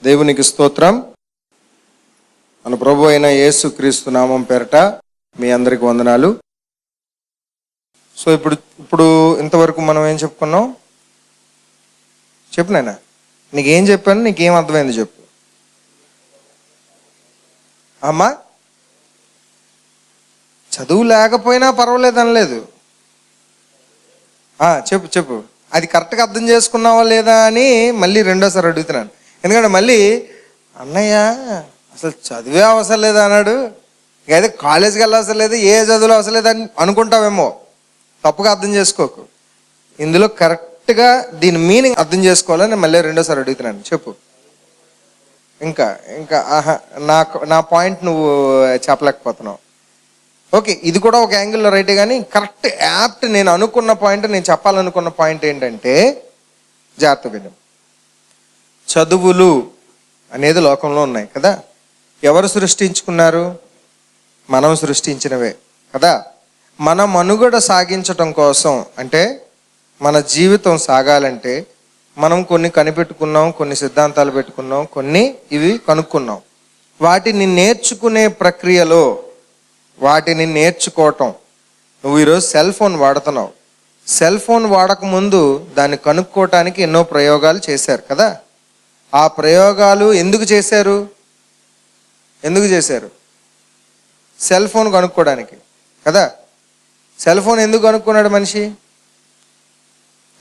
దేవునికి స్తోత్రం. మన ప్రభు అయిన యేసుక్రీస్తు నామం పేరట మీ అందరికి వందనాలు. సో ఇప్పుడు ఇంతవరకు మనం ఏం చెప్పుకున్నాం? చెప్పు నాయన, నీకేం చెప్పాను, నీకేం అర్థమైంది చెప్పు. అమ్మా, చదువు లేకపోయినా పర్వాలేదు అనలేదు. చెప్పు చెప్పు, అది కరెక్ట్గా అర్థం చేసుకున్నావా లేదా అని మళ్ళీ రెండోసారి అడుగుతున్నాను. ఎందుకంటే మళ్ళీ అన్నయ్య అసలు చదివే అవసరం లేదు అన్నాడు, అయితే కాలేజీకి వెళ్ళవసరం లేదు, ఏ చదువులు అవసరం లేదు అని అనుకుంటావేమో. తప్పుగా అర్థం చేసుకోకు. ఇందులో కరెక్ట్గా దీని మీనింగ్ అర్థం చేసుకోవాలని మళ్ళీ రెండోసారి అడుగుతున్నాను. చెప్పు. ఇంకా ఇంకా నా పాయింట్ నువ్వు చెప్పలేకపోతున్నావు. ఓకే, ఇది కూడా ఒక యాంగిల్లో రైటే, కానీ కరెక్ట్ యాప్ట్ నేను అనుకున్న పాయింట్, నేను చెప్పాలనుకున్న పాయింట్ ఏంటంటే, జాగ్రత్త విను. చదువులు అనేది లోకంలో ఉన్నాయి కదా. ఎవరు సృష్టించుకున్నారు? మనం సృష్టించినవే కదా. మన మనుగడ సాగించటం కోసం, అంటే మన జీవితం సాగాలంటే మనం కొన్ని కనిపెట్టుకున్నాం, కొన్ని సిద్ధాంతాలు పెట్టుకున్నాం, కొన్ని ఇవి కనుక్కున్నాం. వాటిని నేర్చుకునే ప్రక్రియలో, వాటిని నేర్చుకోవటం, నువ్వు ఈరోజు సెల్ ఫోన్ వాడుతున్నావు. సెల్ ఫోన్ వాడకముందు దాన్ని కనుక్కోవటానికి ఎన్నో ప్రయోగాలు చేశారు కదా. ఆ ప్రయోగాలు ఎందుకు చేశారు? సెల్ ఫోన్ కనుక్కోవడానికి కదా. సెల్ ఫోన్ ఎందుకు కనుక్కున్నాడు మనిషి?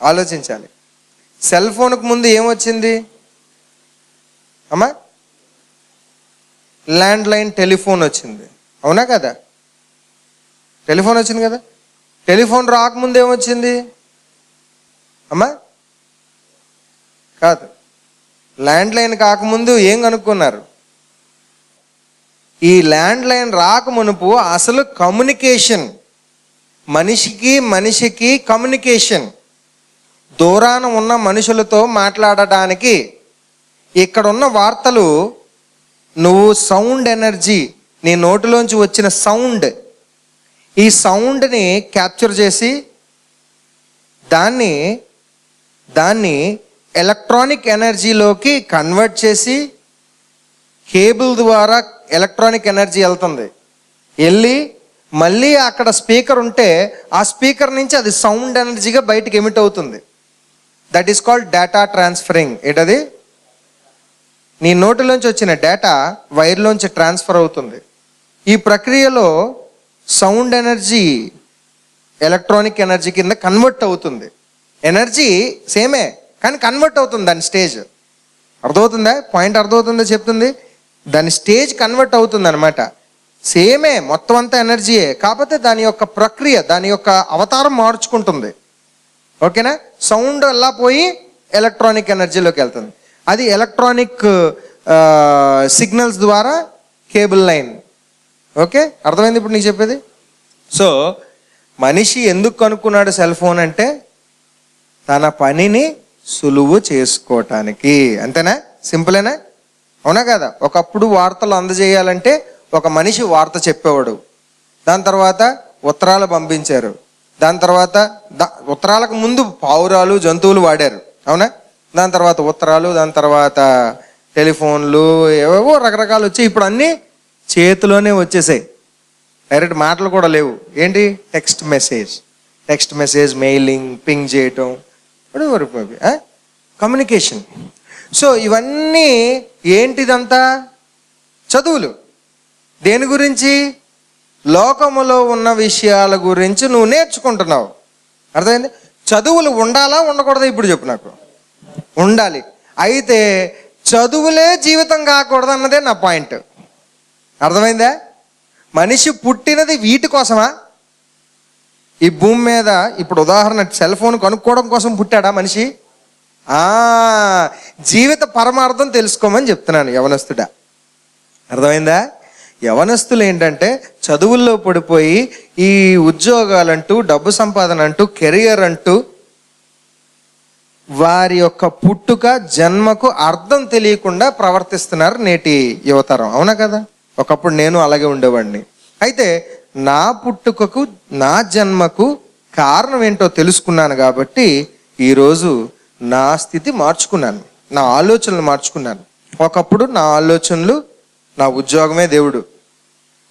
ఆలోచించాలి. సెల్ ఫోన్కు ముందు ఏమొచ్చింది అమ్మా? ల్యాండ్ లైన్ టెలిఫోన్ వచ్చింది, అవునా కదా? టెలిఫోన్ వచ్చింది కదా. టెలిఫోన్ రాకముందు ఏమొచ్చింది అమ్మా? కాదు, ల్యాండ్ లైన్ కాకముందు ఏం కనుక్కున్నారు? ఈ ల్యాండ్ లైన్ రాకమునుపు అసలు కమ్యూనికేషన్, మనిషికి కమ్యూనికేషన్, దూరాన ఉన్న మనుషులతో మాట్లాడడానికి, ఇక్కడున్న వార్తలు నువ్వు సౌండ్ ఎనర్జీ, నీ నోటిలోంచి వచ్చిన సౌండ్, ఈ సౌండ్ని క్యాప్చర్ చేసి దాన్ని ఎలక్ట్రానిక్ ఎనర్జీలోకి కన్వర్ట్ చేసి కేబుల్ ద్వారా ఎలక్ట్రానిక్ ఎనర్జీ వెళ్తుంది. వెళ్ళి మళ్ళీ అక్కడ స్పీకర్ ఉంటే ఆ స్పీకర్ నుంచి అది సౌండ్ ఎనర్జీగా బయటకు ఎమిట్ అవుతుంది. That is called data transferring. ఏంటది? నీ నోటిలోంచి వచ్చిన డేటా వైర్లోంచి ట్రాన్స్ఫర్ అవుతుంది. ఈ ప్రక్రియలో సౌండ్ ఎనర్జీ ఎలక్ట్రానిక్ ఎనర్జీ కింద కన్వర్ట్ అవుతుంది. ఎనర్జీ సేమే కానీ కన్వర్ట్ అవుతుంది దాని స్టేజ్. అర్థమవుతుందా? పాయింట్ అర్థమవుతుందా చెప్తుంది? దాని స్టేజ్ కన్వర్ట్ అవుతుంది అనమాట. సేమే, మొత్తం అంతా ఎనర్జీయే, కాకపోతే దాని యొక్క ప్రక్రియ, దాని యొక్క అవతారం మార్చుకుంటుంది. ఓకేనా? సౌండ్ అలా పోయి ఎలక్ట్రానిక్ ఎనర్జీలోకి వెళ్తుంది. అది ఎలక్ట్రానిక్ సిగ్నల్స్ ద్వారా కేబుల్ లైన్. ఓకే, అర్థమైంది ఇప్పుడు నీకు చెప్పేది? సో మనిషి ఎందుకు కనుక్కున్నాడు సెల్ ఫోన్ అంటే, తన పనిని సులువు చేసుకోవటానికి. అంతేనా? సింపులేనా? అవునా కదా? ఒకప్పుడు వార్తలు అందజేయాలంటే ఒక మనిషి వార్త చెప్పేవాడు. దాని తర్వాత ఉత్తరాలు పంపించారు. దాని తర్వాత ఉత్తరాలకు ముందు పావురాలు, జంతువులు వాడారు, అవునా? దాని తర్వాత ఉత్తరాలు, దాని తర్వాత టెలిఫోన్లు, ఏవేవో రకరకాలు వచ్చాయి. ఇప్పుడు అన్నీ చేతిలోనే వచ్చేసాయి. డైరెక్ట్ మాటలు కూడా లేవు. ఏంటి? టెక్స్ట్ మెసేజ్, మెయిలింగ్, పింగ్ చేయటం, కమ్యూనికేషన్. సో ఇవన్నీ ఏంటిదంతా? చదువులు. దేని గురించి? లోకములో ఉన్న విషయాల గురించి నువ్వు నేర్చుకుంటున్నావు. అర్థమైంది? చదువులు ఉండాలా ఉండకూడదా? ఇప్పుడు చెప్పు నాకు. ఉండాలి. అయితే చదువులే జీవితం కాకూడదు అన్నదే నా పాయింట్. అర్థమైందా? మనిషి పుట్టినది వీటి కోసమా? ఈ భూమి మీద ఇప్పుడు ఉదాహరణ సెల్ ఫోన్ కనుక్కోవడం కోసం పుట్టాడా మనిషి? జీవిత పరమార్థం తెలుసుకోమని చెప్తున్నాను యవనస్తుడా. అర్థమైందా? యవనస్తులు ఏంటంటే చదువుల్లో పడిపోయి ఈ ఉద్యోగాలంటూ, డబ్బు సంపాదన అంటూ, కెరియర్ అంటూ, వారి యొక్క పుట్టుక జన్మకు అర్థం తెలియకుండా ప్రవర్తిస్తున్నారు నేటి యువతరం. అవునా కదా? ఒకప్పుడు నేను అలాగే ఉండేవాడిని. అయితే నా పుట్టుకకు, నా జన్మకు కారణం ఏంటో తెలుసుకున్నాను కాబట్టి ఈరోజు నా స్థితి మార్చుకున్నాను, నా ఆలోచనలు మార్చుకున్నాను. ఒకప్పుడు నా ఆలోచనలు నా ఉద్యోగమే దేవుడు,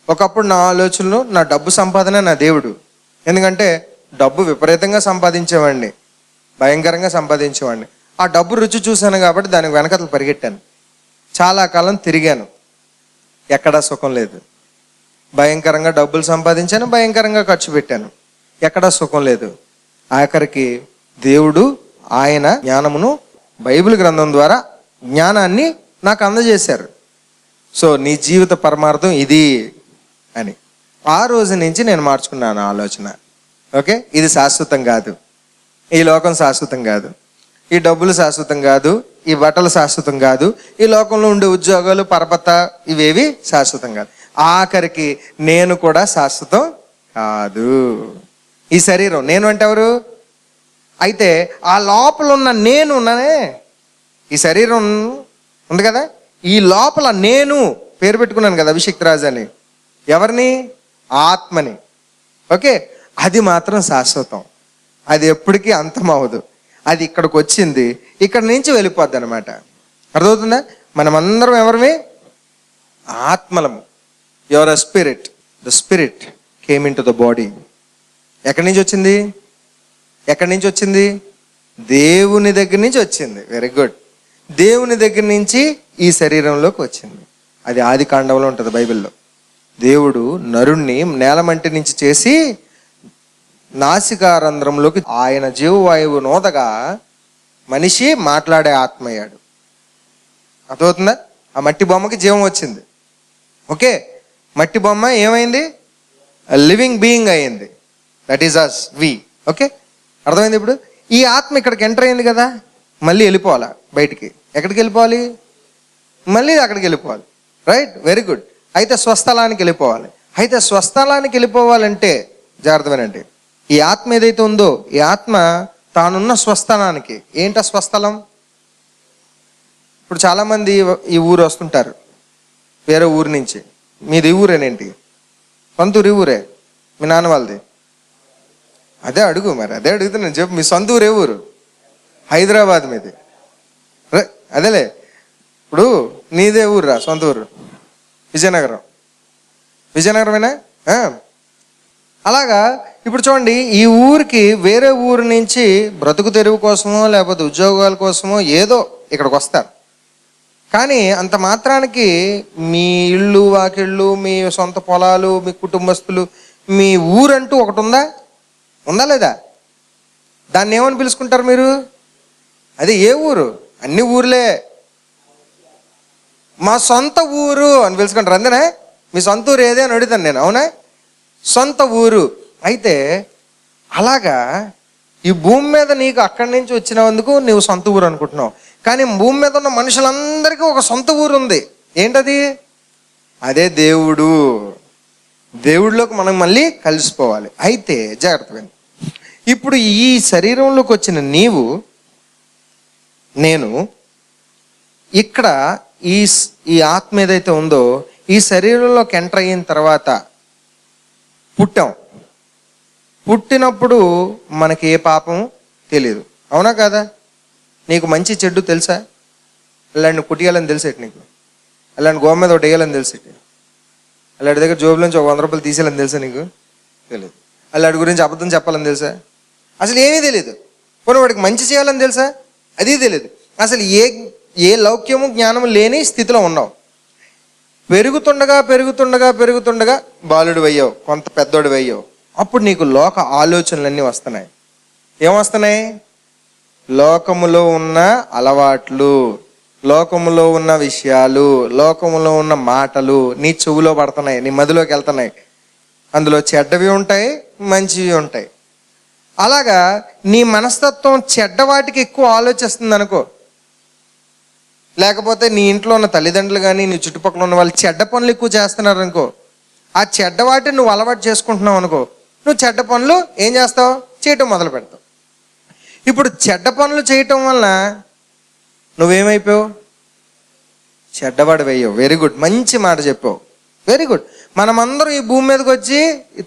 ఒకప్పుడు నా ఆలోచనలు నా డబ్బు సంపాదన నా దేవుడు. ఎందుకంటే డబ్బు విపరీతంగా సంపాదించేవాడిని, భయంకరంగా సంపాదించేవాడిని. ఆ డబ్బు రుచి చూశాను కాబట్టి దానికి వెనకతలు పరిగెట్టాను. చాలా కాలం తిరిగాను, ఎక్కడా సుఖం లేదు. భయంకరంగా డబ్బులు సంపాదించాను, భయంకరంగా ఖర్చు పెట్టాను, ఎక్కడా సుఖం లేదు. ఆఖరికి దేవుడు ఆయన జ్ఞానమును బైబిల్ గ్రంథం ద్వారా జ్ఞానాన్ని నాకు అందజేశారు. సో నీ జీవిత పరమార్థం ఇది అని ఆ రోజు నుంచి నేను మార్చుకున్నాను ఆలోచన. ఓకే, ఇది శాశ్వతం కాదు, ఈ లోకం శాశ్వతం కాదు, ఈ డబ్బులు శాశ్వతం కాదు, ఈ బట్టలు శాశ్వతం కాదు, ఈ లోకంలో ఉండే ఉద్యోగాలు పరపత ఇవేవి శాశ్వతం కాదు. ఆఖరికి నేను కూడా శాశ్వతం కాదు. ఈ శరీరం నేను అంటే ఎవరు? అయితే ఆ లోపల ఉన్న నేను ఉన్నానే, ఈ శరీరం ఉంది కదా, ఈ లోపల నేను పేరు పెట్టుకున్నాను కదా అభిషేక్ రాజు అని. ఎవరిని? ఆత్మని. ఓకే, అది మాత్రం శాశ్వతం, అది ఎప్పటికీ అంతం అవ్వదు. అది ఇక్కడికి వచ్చింది, ఇక్కడ నుంచి వెళ్ళిపోద్ది అనమాట. అర్థమవుతుందా? మనమందరం ఎవరివి? ఆత్మలము. Your a spirit, the spirit came into the body. ఎక్కడి నుంచి వచ్చింది? ఎక్కడి నుంచి వచ్చింది? దేవుని దగ్గర నుంచి వచ్చింది. Very good. దేవుని దగ్గర నుంచి ఈ శరీరంలోకి వచ్చింది. అది ఆది కాండంలో ఉంటుంది బైబిల్లో. దేవుడు నరుణ్ణి నేలమంటి నుంచి చేసి నాసికారంధ్రంలోకి ఆయన జీవవాయువు నోదగా మనిషి మాట్లాడే ఆత్మ అయ్యాడు. అర్థమవుతుందా? ఆ మట్టి బొమ్మకి జీవం వచ్చింది. ఓకే, మట్టి బొమ్మ ఏమైంది? లివింగ్ బీయింగ్ అయింది. That is us, we. Okay, అర్థమైంది? ఇప్పుడు ఈ ఆత్మ ఇక్కడికి ఎంటర్ అయింది కదా, మళ్ళీ వెళ్ళిపోవాలా బయటికి. ఎక్కడికి వెళ్ళిపోవాలి? మళ్ళీ అక్కడికి వెళ్ళిపోవాలి. Right, very good. అయితే స్వస్థలానికి వెళ్ళిపోవాలి. అయితే స్వస్థలానికి వెళ్ళిపోవాలంటే జాగ్రత్త వినండి, ఈ ఆత్మ ఏదైతే ఉందో ఈ ఆత్మ తానున్న స్వస్థలానికి. ఏంటా స్వస్థలం? ఇప్పుడు చాలామంది ఈ ఊరు వస్తుంటారు వేరే ఊరు నుంచి. మీది ఊరేనేంటి? సొంత ఊరు? ఊరే మీ నాన్న వాళ్ళది? అదే అడుగు, మరి అదే అడుగుతున్నాను, చెప్పు. మీ సొంత ఊరు ఏ ఊరు? హైదరాబాద్ మీది? అదేలే, ఇప్పుడు నీదే ఊరురా సొంత ఊరు? విజయనగరం. విజయనగరమేనా? అలాగా ఇప్పుడు చూడండి, ఈ ఊరికి వేరే ఊరు నుంచి బ్రతుకు తెరువు కోసమో లేకపోతే ఉద్యోగాల కోసమో ఏదో ఇక్కడికి వస్తారు. కానీ అంత మాత్రానికి మీ ఇళ్ళు వాకిళ్ళు, మీ సొంత పొలాలు, మీ కుటుంబస్తులు, మీ ఊరంటూ ఒకటి ఉందా? ఉందా లేదా? దాన్ని ఏమని పిలుచుకుంటారు మీరు? అది ఏ ఊరు? అన్ని ఊర్లే. మా సొంత ఊరు అని పిలుచుకుంటారు, అంతేనా? మీ సొంత ఊరు ఏదే అని అడుగుతాను నేను. అవునా? సొంత ఊరు. అయితే అలాగా ఈ భూమి మీద నీకు అక్కడి నుంచి వచ్చినందుకు నువ్వు సొంత ఊరు అనుకుంటున్నావు. కానీ భూమి మీద ఉన్న మనుషులందరికీ ఒక సొంత ఊరు ఉంది. ఏంటది? అదే దేవుడు. దేవుడిలోకి మనం మళ్ళీ కలిసిపోవాలి. అయితే జాగ్రత్తగా, ఇప్పుడు ఈ శరీరంలోకి వచ్చిన నీవు నేను ఇక్కడ ఈ ఆత్మ ఏదైతే ఉందో ఈ శరీరంలోకి ఎంటర్ అయిన తర్వాత పుట్టాం. పుట్టినప్పుడు మనకి ఏ పాపం తెలియదు, అవునా కదా? నీకు మంచి చెడ్డు తెలుసా? అలాంటి కుట్టియాలని తెలిసేటి నీకు? అలాంటి గోమ మీద ఒకటి వేయాలని తెలిసేటి? అలాంటి దగ్గర జోబుల నుంచి 100 రూపాయలు తీసేయాలని తెలుసా నీకు? తెలియదు. అలాంటి గురించి అబద్ధం చెప్పాలని తెలుసా? అసలు ఏమీ తెలియదు. పోనీ వాడికి మంచి చేయాలని తెలుసా? అది తెలియదు. అసలు ఏ లౌక్యము జ్ఞానము లేని స్థితిలో ఉన్నావు. పెరుగుతుండగా పెరుగుతుండగా పెరుగుతుండగా బాలుడు అయ్యావు, కొంత పెద్దోడు అయ్యావు. అప్పుడు నీకు లోక ఆలోచనలన్నీ వస్తున్నాయి. ఏమొస్తున్నాయి? లోకములో ఉన్న అలవాట్లు, లోకములో ఉన్న విషయాలు, లోకములో ఉన్న మాటలు నీ చెవులో పడుతున్నాయి, నీ మదిలోకి వెళ్తున్నాయి. అందులో చెడ్డవి ఉంటాయి, మంచివి ఉంటాయి. అలాగా నీ మనస్తత్వం చెడ్డవాటికి ఎక్కువ ఆలోచిస్తుంది అనుకో, లేకపోతే నీ ఇంట్లో ఉన్న తల్లిదండ్రులు కానీ నీ చుట్టుపక్కల ఉన్న వాళ్ళు చెడ్డ పనులు ఎక్కువ చేస్తున్నారు అనుకో, ఆ చెడ్డవాటిని నువ్వు అలవాటు చేసుకుంటున్నావు అనుకో, నువ్వు చెడ్డ పనులు ఏం చేస్తావు? చేయటం మొదలు పెడతావు. ఇప్పుడు చెడ్డ పనులు చేయటం వల్ల నువ్వేమైపోయావు? చెడ్డవాడు వేయవు. వెరీ గుడ్, మంచి మాట చెప్పావు. Very good. మనమందరం ఈ భూమి మీదకి వచ్చి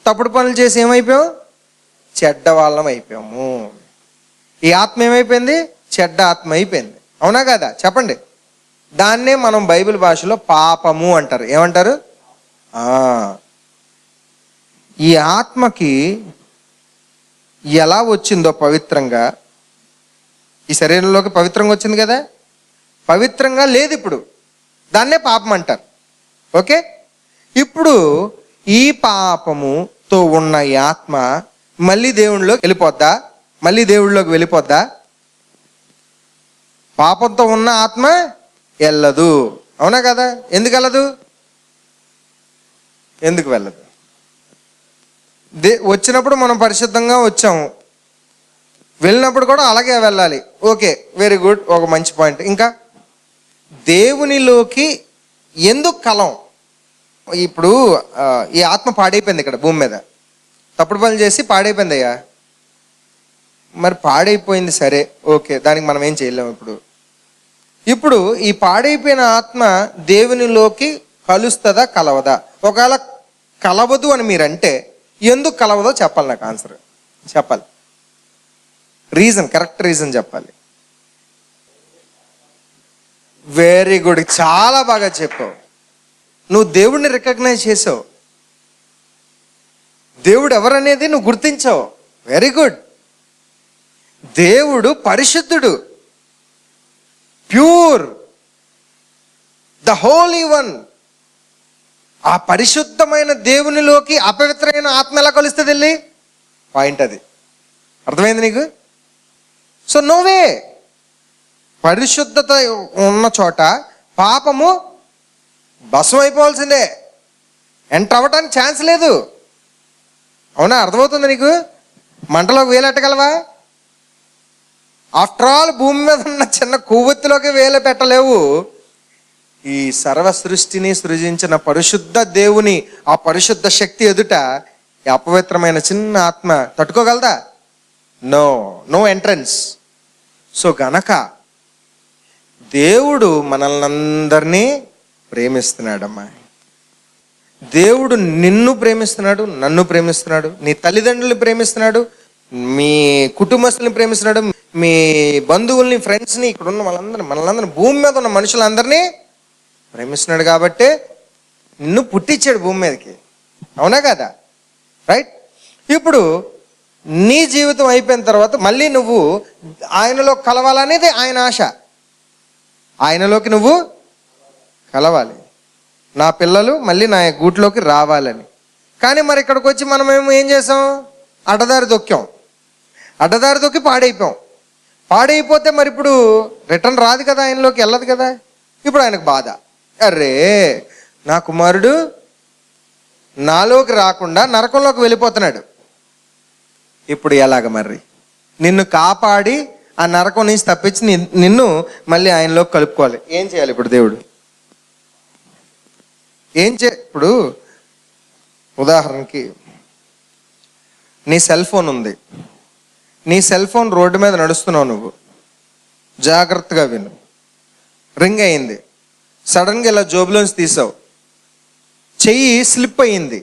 తప్పుడు పనులు చేసి ఏమైపోయాం? చెడ్డ వాళ్ళం అయిపోయాము. ఈ ఆత్మ ఏమైపోయింది? చెడ్డ ఆత్మ అయిపోయింది. అవునా కదా? చెప్పండి. దాన్నే మనం బైబిల్ భాషలో పాపము అంటారు. ఏమంటారు? ఈ ఆత్మకి ఎలా వచ్చిందో పవిత్రంగా, ఈ శరీరంలోకి పవిత్రంగా వచ్చింది కదా, పవిత్రంగా లేదు ఇప్పుడు, దాన్నే పాపం అంటారు. ఓకే, ఇప్పుడు ఈ పాపముతో ఉన్న ఈ ఆత్మ మళ్ళీ దేవుళ్ళలోకి వెళ్ళిపోద్దా? మళ్ళీ దేవుళ్ళలోకి వెళ్ళిపోద్దా? పాపంతో ఉన్న ఆత్మ వెళ్ళదు, అవునా కదా? ఎందుకు వెళ్ళదు? ఎందుకు వెళ్ళదు? వచ్చినప్పుడు మనం పరిశుద్ధంగా వచ్చాము, వెళ్ళినప్పుడు కూడా అలాగే వెళ్ళాలి. ఓకే, వెరీ గుడ్, ఒక మంచి పాయింట్. ఇంకా దేవునిలోకి ఎందుకు కలం? ఇప్పుడు ఈ ఆత్మ పాడైపోయింది ఇక్కడ భూమి మీద, తప్పుడు పనులు చేసి పాడైపోయింది అయ్యా. మరి పాడైపోయింది, సరే, ఓకే, దానికి మనం ఏం చేయలేము. ఇప్పుడు ఈ పాడైపోయిన ఆత్మ దేవునిలోకి కలుస్తుందా కలవదా? ఒకవేళ కలవదు అని మీరంటే ఎందుకు కలవదో చెప్పాలి, నాకు ఆన్సర్ చెప్పాలి, రీజన్, కరెక్ట్ రీజన్ చెప్పాలి. వెరీ గుడ్, చాలా బాగా చెప్పావు. నువ్వు దేవుడిని రికగ్నైజ్ చేసావు, దేవుడు ఎవరనేది నువ్వు గుర్తించావు. Very good. దేవుడు పరిశుద్ధుడు, ప్యూర్, ద హోలీ వన్. ఆ పరిశుద్ధమైన దేవునిలోకి అపవిత్రమైన ఆత్మ ఎలా కలుస్తుంది? వెళ్ళి పాయింట్ అది. అర్థమైంది నీకు? సో నోవే, పరిశుద్ధత ఉన్న చోట పాపము భస్మం అయిపోవాల్సిందే, ఎంటర్ అవ్వటానికి ఛాన్స్ లేదు. అవునా? అర్థమవుతుంది నీకు? మంటలోకి వేలెట్టగలవా? ఆఫ్టర్ ఆల్ భూమి మీద ఉన్న చిన్న కొవ్వొత్తిలోకి వేలు పెట్టలేవు. ఈ సర్వ సృష్టిని సృజించిన పరిశుద్ధ దేవుని ఆ పరిశుద్ధ శక్తి ఎదుట ఈ అపవిత్రమైన చిన్న ఆత్మ తట్టుకోగలదా? No, no entrance. సో గనక దేవుడు మనల్ని అందరినీ ప్రేమిస్తున్నాడమ్మా. దేవుడు నిన్ను ప్రేమిస్తున్నాడు, నన్ను ప్రేమిస్తున్నాడు, నీ తల్లిదండ్రులను ప్రేమిస్తున్నాడు, మీ కుటుంబస్తుల్ని ప్రేమిస్తున్నాడు, మీ బంధువుల్ని, ఫ్రెండ్స్ని, ఇక్కడ ఉన్న మనలందరినీ భూమి మీద ఉన్న మనుషులందరినీ ప్రేమిస్తున్నాడు. కాబట్టి నిన్ను పుట్టించాడు భూమి మీదకి, అవునా కదా? రైట్. ఇప్పుడు నీ జీవితం అయిపోయిన తర్వాత మళ్ళీ నువ్వు ఆయనలో కలవాలనేది ఆయన ఆశ. ఆయనలోకి నువ్వు కలవాలి, నా పిల్లలు మళ్ళీ నా గూట్లోకి రావాలని. కానీ మరి ఇక్కడికి వచ్చి మనమేమో ఏం చేసాం? అడ్డదారి దొక్కాం, అడ్డదారి దొక్కి పాడైపోయాం. పాడైపోతే మరి ఇప్పుడు రిటర్న్ రాదు కదా, ఆయనలోకి వెళ్ళదు కదా. ఇప్పుడు ఆయనకు బాధ, అరే నా కుమారుడు నాలోకి రాకుండా నరకంలోకి వెళ్ళిపోతున్నాడు, ఇప్పుడు ఎలాగ మరి? నిన్ను కాపాడి ఆ నరకం నుంచి తప్పించి నిన్ను మళ్ళీ ఆయనలోకి కలుపుకోవాలి. ఏం చేయాలి ఇప్పుడు దేవుడు? ఇప్పుడు ఉదాహరణకి నీ సెల్ ఫోన్ ఉంది, నీ సెల్ ఫోన్ రోడ్డు మీద నడుస్తున్నావు, నువ్వు జాగ్రత్తగా విను. రింగ్ అయింది, సడన్గా ఇలా జోబులోంచి తీసావు, చెయ్యి స్లిప్ అయ్యింది.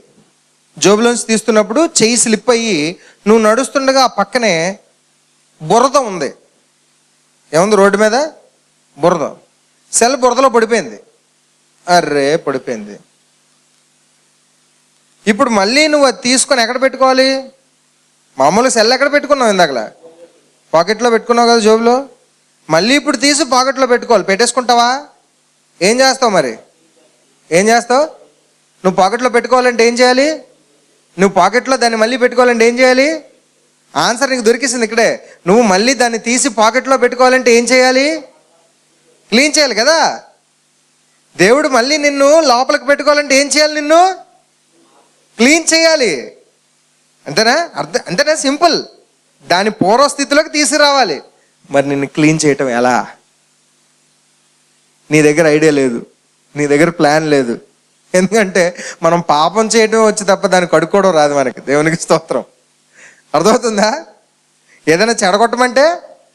జోబులోంచి తీస్తున్నప్పుడు చెయ్యి స్లిప్ అయ్యి నువ్వు నడుస్తుండగా ఆ పక్కనే బురద ఉంది. ఏముంది రోడ్డు మీద? బురద. సెల్ బురదలో పడిపోయింది. అర్రే పడిపోయింది. ఇప్పుడు మళ్ళీ నువ్వు అది తీసుకొని ఎక్కడ పెట్టుకోవాలి? మామూలు సెల్ ఎక్కడ పెట్టుకున్నావు? ఇందాకలా పాకెట్లో పెట్టుకున్నావు కదా, జోబులో. మళ్ళీ ఇప్పుడు తీసి పాకెట్లో పెట్టుకోవాలి. పెట్టేసుకుంటావా? ఏం చేస్తావు మరి? ఏం చేస్తావు? నువ్వు పాకెట్లో పెట్టుకోవాలంటే ఏం చేయాలి? నువ్వు పాకెట్లో దాన్ని మళ్ళీ పెట్టుకోవాలంటే ఏం చేయాలి? ఆన్సర్ నీకు దొరికేసింది ఇక్కడే. నువ్వు మళ్ళీ దాన్ని తీసి పాకెట్లో పెట్టుకోవాలంటే ఏం చేయాలి? క్లీన్ చేయాలి కదా. దేవుడు మళ్ళీ నిన్ను లోపలికి పెట్టుకోవాలంటే ఏం చేయాలి? నిన్ను క్లీన్ చేయాలి. అంతేనా? అంతేనా? సింపుల్. దాని పూర్వస్థితిలోకి తీసుకురావాలి. మరి నిన్ను క్లీన్ చేయటం ఎలా? నీ దగ్గర ఐడియా లేదు, నీ దగ్గర ప్లాన్ లేదు. ఎందుకంటే మనం పాపం చేయడం వచ్చి తప్ప దాన్ని కడుక్కోవడం రాదు మనకి. దేవునికి స్తోత్రం. అర్థమవుతుందా? ఏదైనా చెడగొట్టమంటే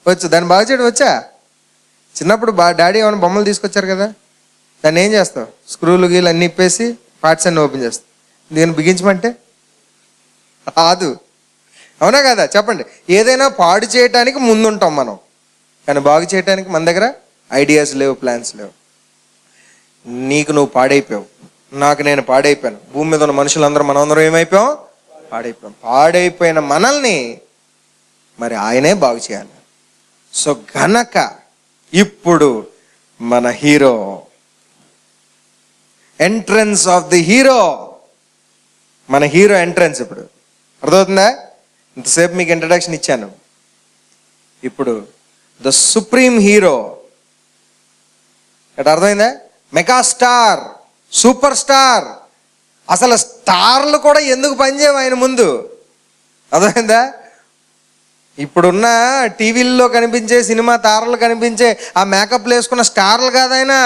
వచ్చు, దాన్ని బాగు చేయడం వచ్చా? చిన్నప్పుడు డాడీ ఏమైనా బొమ్మలు తీసుకొచ్చారు కదా, దాన్ని ఏం చేస్తావు? స్క్రూలు గీలు అన్నీ ఇప్పేసి పార్ట్స్ అన్ని ఓపెన్ చేస్తావు. దీన్ని బిగించమంటే రాదు, అవునా కదా? చెప్పండి. ఏదైనా పాడు చేయటానికి ముందుంటాం మనం, కానీ బాగు చేయటానికి మన దగ్గర ఐడియాస్ లేవు, ప్లాన్స్ లేవు. నీకు నువ్వు పాడైపోయావు, నాకు నేను పాడైపోయాను, భూమి మీద ఉన్న మనుషులందరూ మనందరం ఏమైపోయాం? పాడైపోయాం. పాడైపోయిన మనల్ని మరి ఆయనే బాగు చేయాలి. సో గనక ఇప్పుడు మన hero, entrance of the hero, మన హీరో ఎంట్రన్స్ ఇప్పుడు అర్థమవుతుందా? ఇంతసేపు మీకు ఇంట్రడక్షన్ ఇచ్చాను. ఇప్పుడు ద సుప్రీం హీరో, ఎట్ అర్థమైందా? Megastar, super star. అసలు స్టార్లు కూడా ఎందుకు పనిచేయవు ఆయన ముందు, అర్థమైందా? ఇప్పుడున్న టీవీల్లో కనిపించే సినిమా తారలు కనిపించే ఆ మేకప్లు వేసుకున్న స్టార్లు కాదైనా.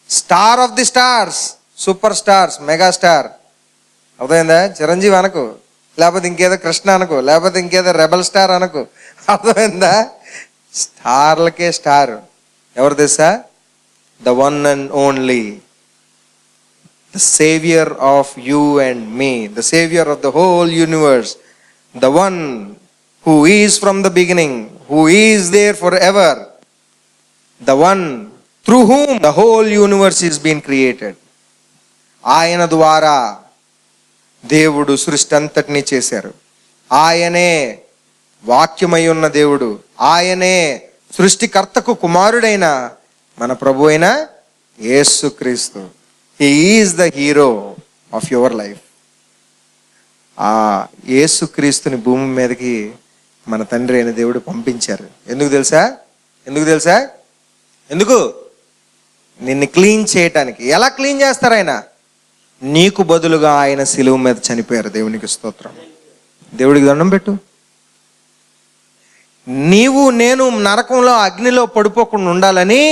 Star of the stars, super stars, megastar. అర్థమైందా? చిరంజీవి అనకు, లేకపోతే ఇంకేదో కృష్ణ అనకు, లేకపోతే ఇంకేదో రెబల్ స్టార్ అనకు. అర్థమైందా? స్టార్లకే స్టార్ ఎవరు తెలుసా? The one and only, the saviour of you and me, the saviour of the whole universe, the one who is from the beginning, who is there forever, the one through whom the whole universe is being created. ఆయన ద్వారా దేవుడు సృష్టి అంతటినీ చేశారు. ఆయనే వాక్యమై ఉన్న దేవుడు, ఆయనే సృష్టికర్తకు కుమారుడైన మన ప్రభు అయిన యేసుక్రీస్తు. He is the hero of your life. ఆ యేసుక్రీస్తుని భూమి మీదకి మన తండ్రి అయిన దేవుడు పంపించారు. ఎందుకు తెలుసా? ఎందుకు తెలుసా? ఎందుకు? నిన్ను క్లీన్ చేయటానికి. ఎలా క్లీన్ చేస్తారు ఆయన? నీకు బదులుగా ఆయన సిలువ మీద చనిపోయారు. దేవునికి స్తోత్రం. దేవుడికి దండం పెట్టు. నీవు నేను నరకంలో అగ్నిలో పడిపోకుండా ఉండాలని,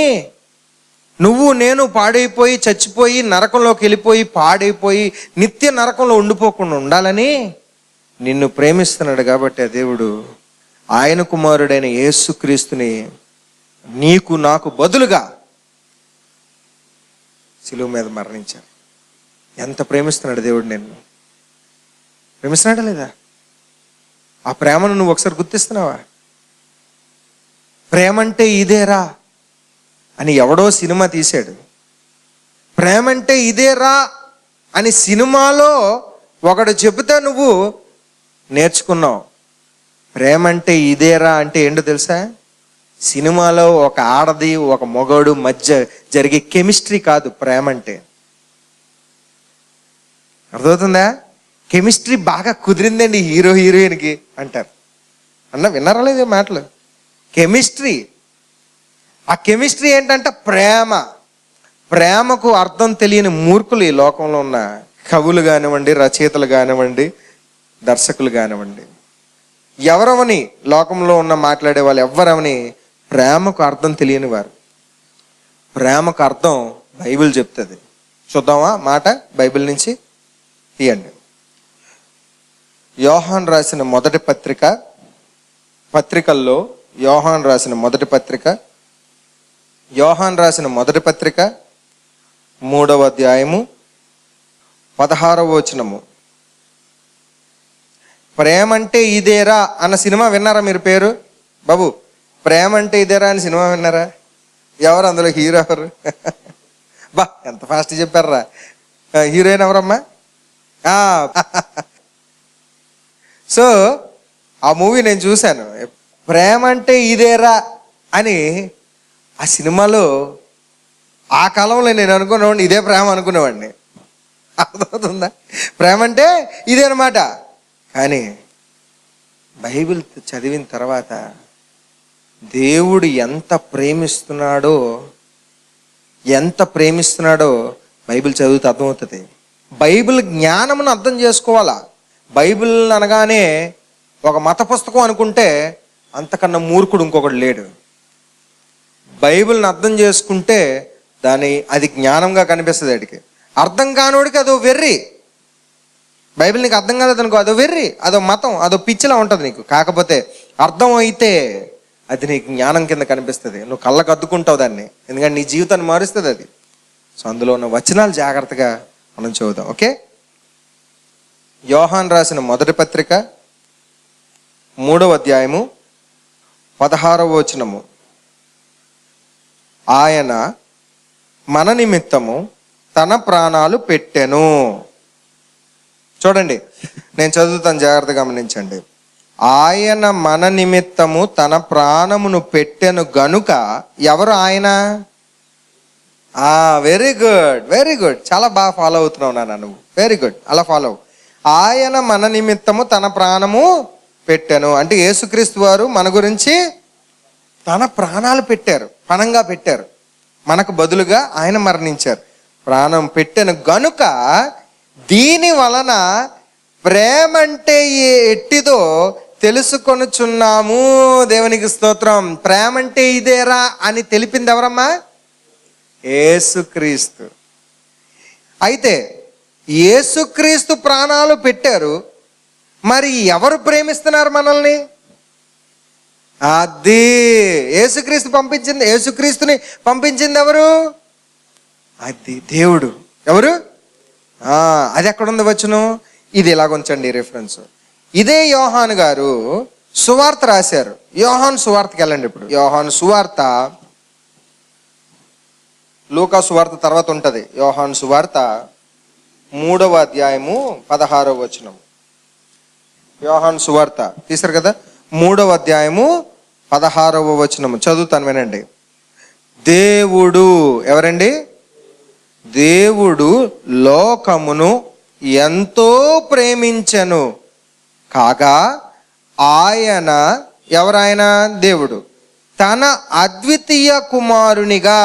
నువ్వు నేను పాడైపోయి చచ్చిపోయి నరకంలోకి వెళ్ళిపోయి పాడైపోయి నిత్య నరకంలో ఉండిపోకుండా ఉండాలని నిన్ను ప్రేమిస్తున్నాడు. కాబట్టి ఆ దేవుడు ఆయన కుమారుడైన యేసుక్రీస్తుని నీకు నాకు బదులుగా సిలువ మీద మరణించాడు. ఎంత ప్రేమిస్తున్నాడు దేవుడు నిన్ను. ప్రేమిస్తున్నాడా లేదా? ఆ ప్రేమను నువ్వు ఒకసారి గుర్తిస్తున్నావా? ప్రేమంటే ఇదేరా అని ఎవడో సినిమా తీశాడు. ప్రేమంటే ఇదేరా అని సినిమాలో ఒకడు చెబితే నువ్వు నేర్చుకున్నావు. ప్రేమంటే ఇదేరా అంటే ఏంటో తెలుసా? సినిమాలో ఒక ఆడది ఒక మగోడు మధ్య జరిగే కెమిస్ట్రీ కాదు ప్రేమ అంటే. అర్థమవుతుందా? కెమిస్ట్రీ బాగా కుదిరిందండి హీరో హీరోయిన్కి అంటారు. విన్నారా లేదు మాటలు? కెమిస్ట్రీ. ఆ కెమిస్ట్రీ ఏంటంటే ప్రేమ. ప్రేమకు అర్థం తెలియని మూర్ఖులు ఈ లోకంలో ఉన్న కవులు కానివ్వండి, రచయితలు కానివ్వండి, దర్శకులు కానివ్వండి, ఎవరవని లోకంలో ఉన్న మాట్లాడే వాళ్ళు ఎవరవని ప్రేమకు అర్థం తెలియని వారు. ప్రేమకు అర్థం బైబిల్ చెప్తుంది. చూద్దామా మాట బైబిల్ నుంచి తీయండి. యోహాన్ రాసిన మొదటి పత్రికల్లో యోహాన్ రాసిన మొదటి పత్రిక 3వ అధ్యాయము 16వ వచనము. ప్రేమంటే ఇదేరా అన్న సినిమా విన్నారా మీరు? పేరు బాబు, ప్రేమంటే ఇదేరా అని సినిమా విన్నారా? ఎవరు అందులో హీరో ఎవరు? బా ఎంత ఫాస్ట్ చెప్పారా. హీరోయిన్ ఎవరమ్మా? సో ఆ మూవీ నేను చూశాను. ప్రేమంటే ఇదేరా అని ఆ సినిమాలో ఆ కాలంలో నేను అనుకునేవాడిని ఇదే ప్రేమ అనుకునేవాడిని. అర్థమవుతుందా? ప్రేమ అంటే ఇదే అనమాట. కానీ బైబిల్ చదివిన తర్వాత దేవుడు ఎంత ప్రేమిస్తున్నాడో బైబిల్ చదివితే అర్థమవుతుంది. బైబిల్ జ్ఞానమును అర్థం చేసుకోవాలా. బైబిల్ అనగానే ఒక మత పుస్తకం అనుకుంటే అంతకన్నా మూర్ఖుడు ఇంకొకడు లేడు. బైబిల్ని అర్థం చేసుకుంటే అది జ్ఞానంగా కనిపిస్తుంది. వాడికి అర్థం కానివాడికి అదో వెర్రి. బైబిల్ నీకు అర్థం కాలేదనుకో, అదో వెర్రి, అదో మతం, అదో పిచ్చిలా ఉంటుంది నీకు. కాకపోతే అర్థం అయితే అది నీకు జ్ఞానం కింద కనిపిస్తుంది. నువ్వు కళ్ళకు అద్దుకుంటావు దాన్ని, ఎందుకంటే నీ జీవితాన్ని మారుస్తుంది అది. సో అందులో ఉన్న వచనాలు జాగ్రత్తగా మనం చదువుదాం. ఓకే? యోహాన్ రాసిన మొదటి పత్రిక 3వ అధ్యాయము 16వ వచనము. ఆయన మన నిమిత్తము తన ప్రాణాలు పెట్టెను. చూడండి, నేను చదువుతాను, జాగ్రత్తగా గమనించండి. ఆయన మన నిమిత్తము తన ప్రాణమును పెట్టెను గనుక. ఎవరు ఆయన? వెరీ గుడ్, వెరీ గుడ్, చాలా బాగా ఫాలో అవుతున్నావు నాన్న నువ్వు. వెరీ గుడ్, అలా ఫాలో. ఆయన మన నిమిత్తము తన ప్రాణము పెట్టెను అంటే యేసుక్రీస్తు వారు మన గురించి తన ప్రాణాలు పెట్టారు, పణంగా పెట్టారు. మనకు బదులుగా ఆయన మరణించారు, ప్రాణం పెట్టెను గనుక దీని వలన ప్రేమ అంటే ఎట్టిదో తెలుసుకొనుచున్నాము. దేవునికి స్తోత్రం. ప్రేమ అంటే ఇదేరా అని తెలిపింది ఎవరమ్మా? యేసుక్రీస్తు. అయితే యేసుక్రీస్తు ప్రాణాలు పెట్టారు, మరి ఎవరు ప్రేమిస్తున్నారు మనల్ని? అది యేసుక్రీస్తు పంపించింది. యేసుక్రీస్తుని పంపించింది ఎవరు? అది దేవుడు. ఎవరు? అది ఎక్కడుంది వచనం? ఇది ఇలాగుంచండి రిఫరెన్స్. ఇదే యోహాను గారు సువార్త రాశారు. యోహాను సువార్తకి వెళ్ళండి. ఇప్పుడు యోహాను సువార్త, లూకా సువార్త తర్వాత ఉంటుంది. యోహాను సువార్త 3వ అధ్యాయము 16వ వచనం. యోహాను సువార్త తీశారు కదా, 3వ అధ్యాయము 16వ వచనము చదువుతాను, వినండి. దేవుడు, ఎవరండి? దేవుడు లోకమును ఎంతో ప్రేమించెను కాగా ఆయన, ఎవరాయన? దేవుడు తన అద్వితీయ కుమారునిగా.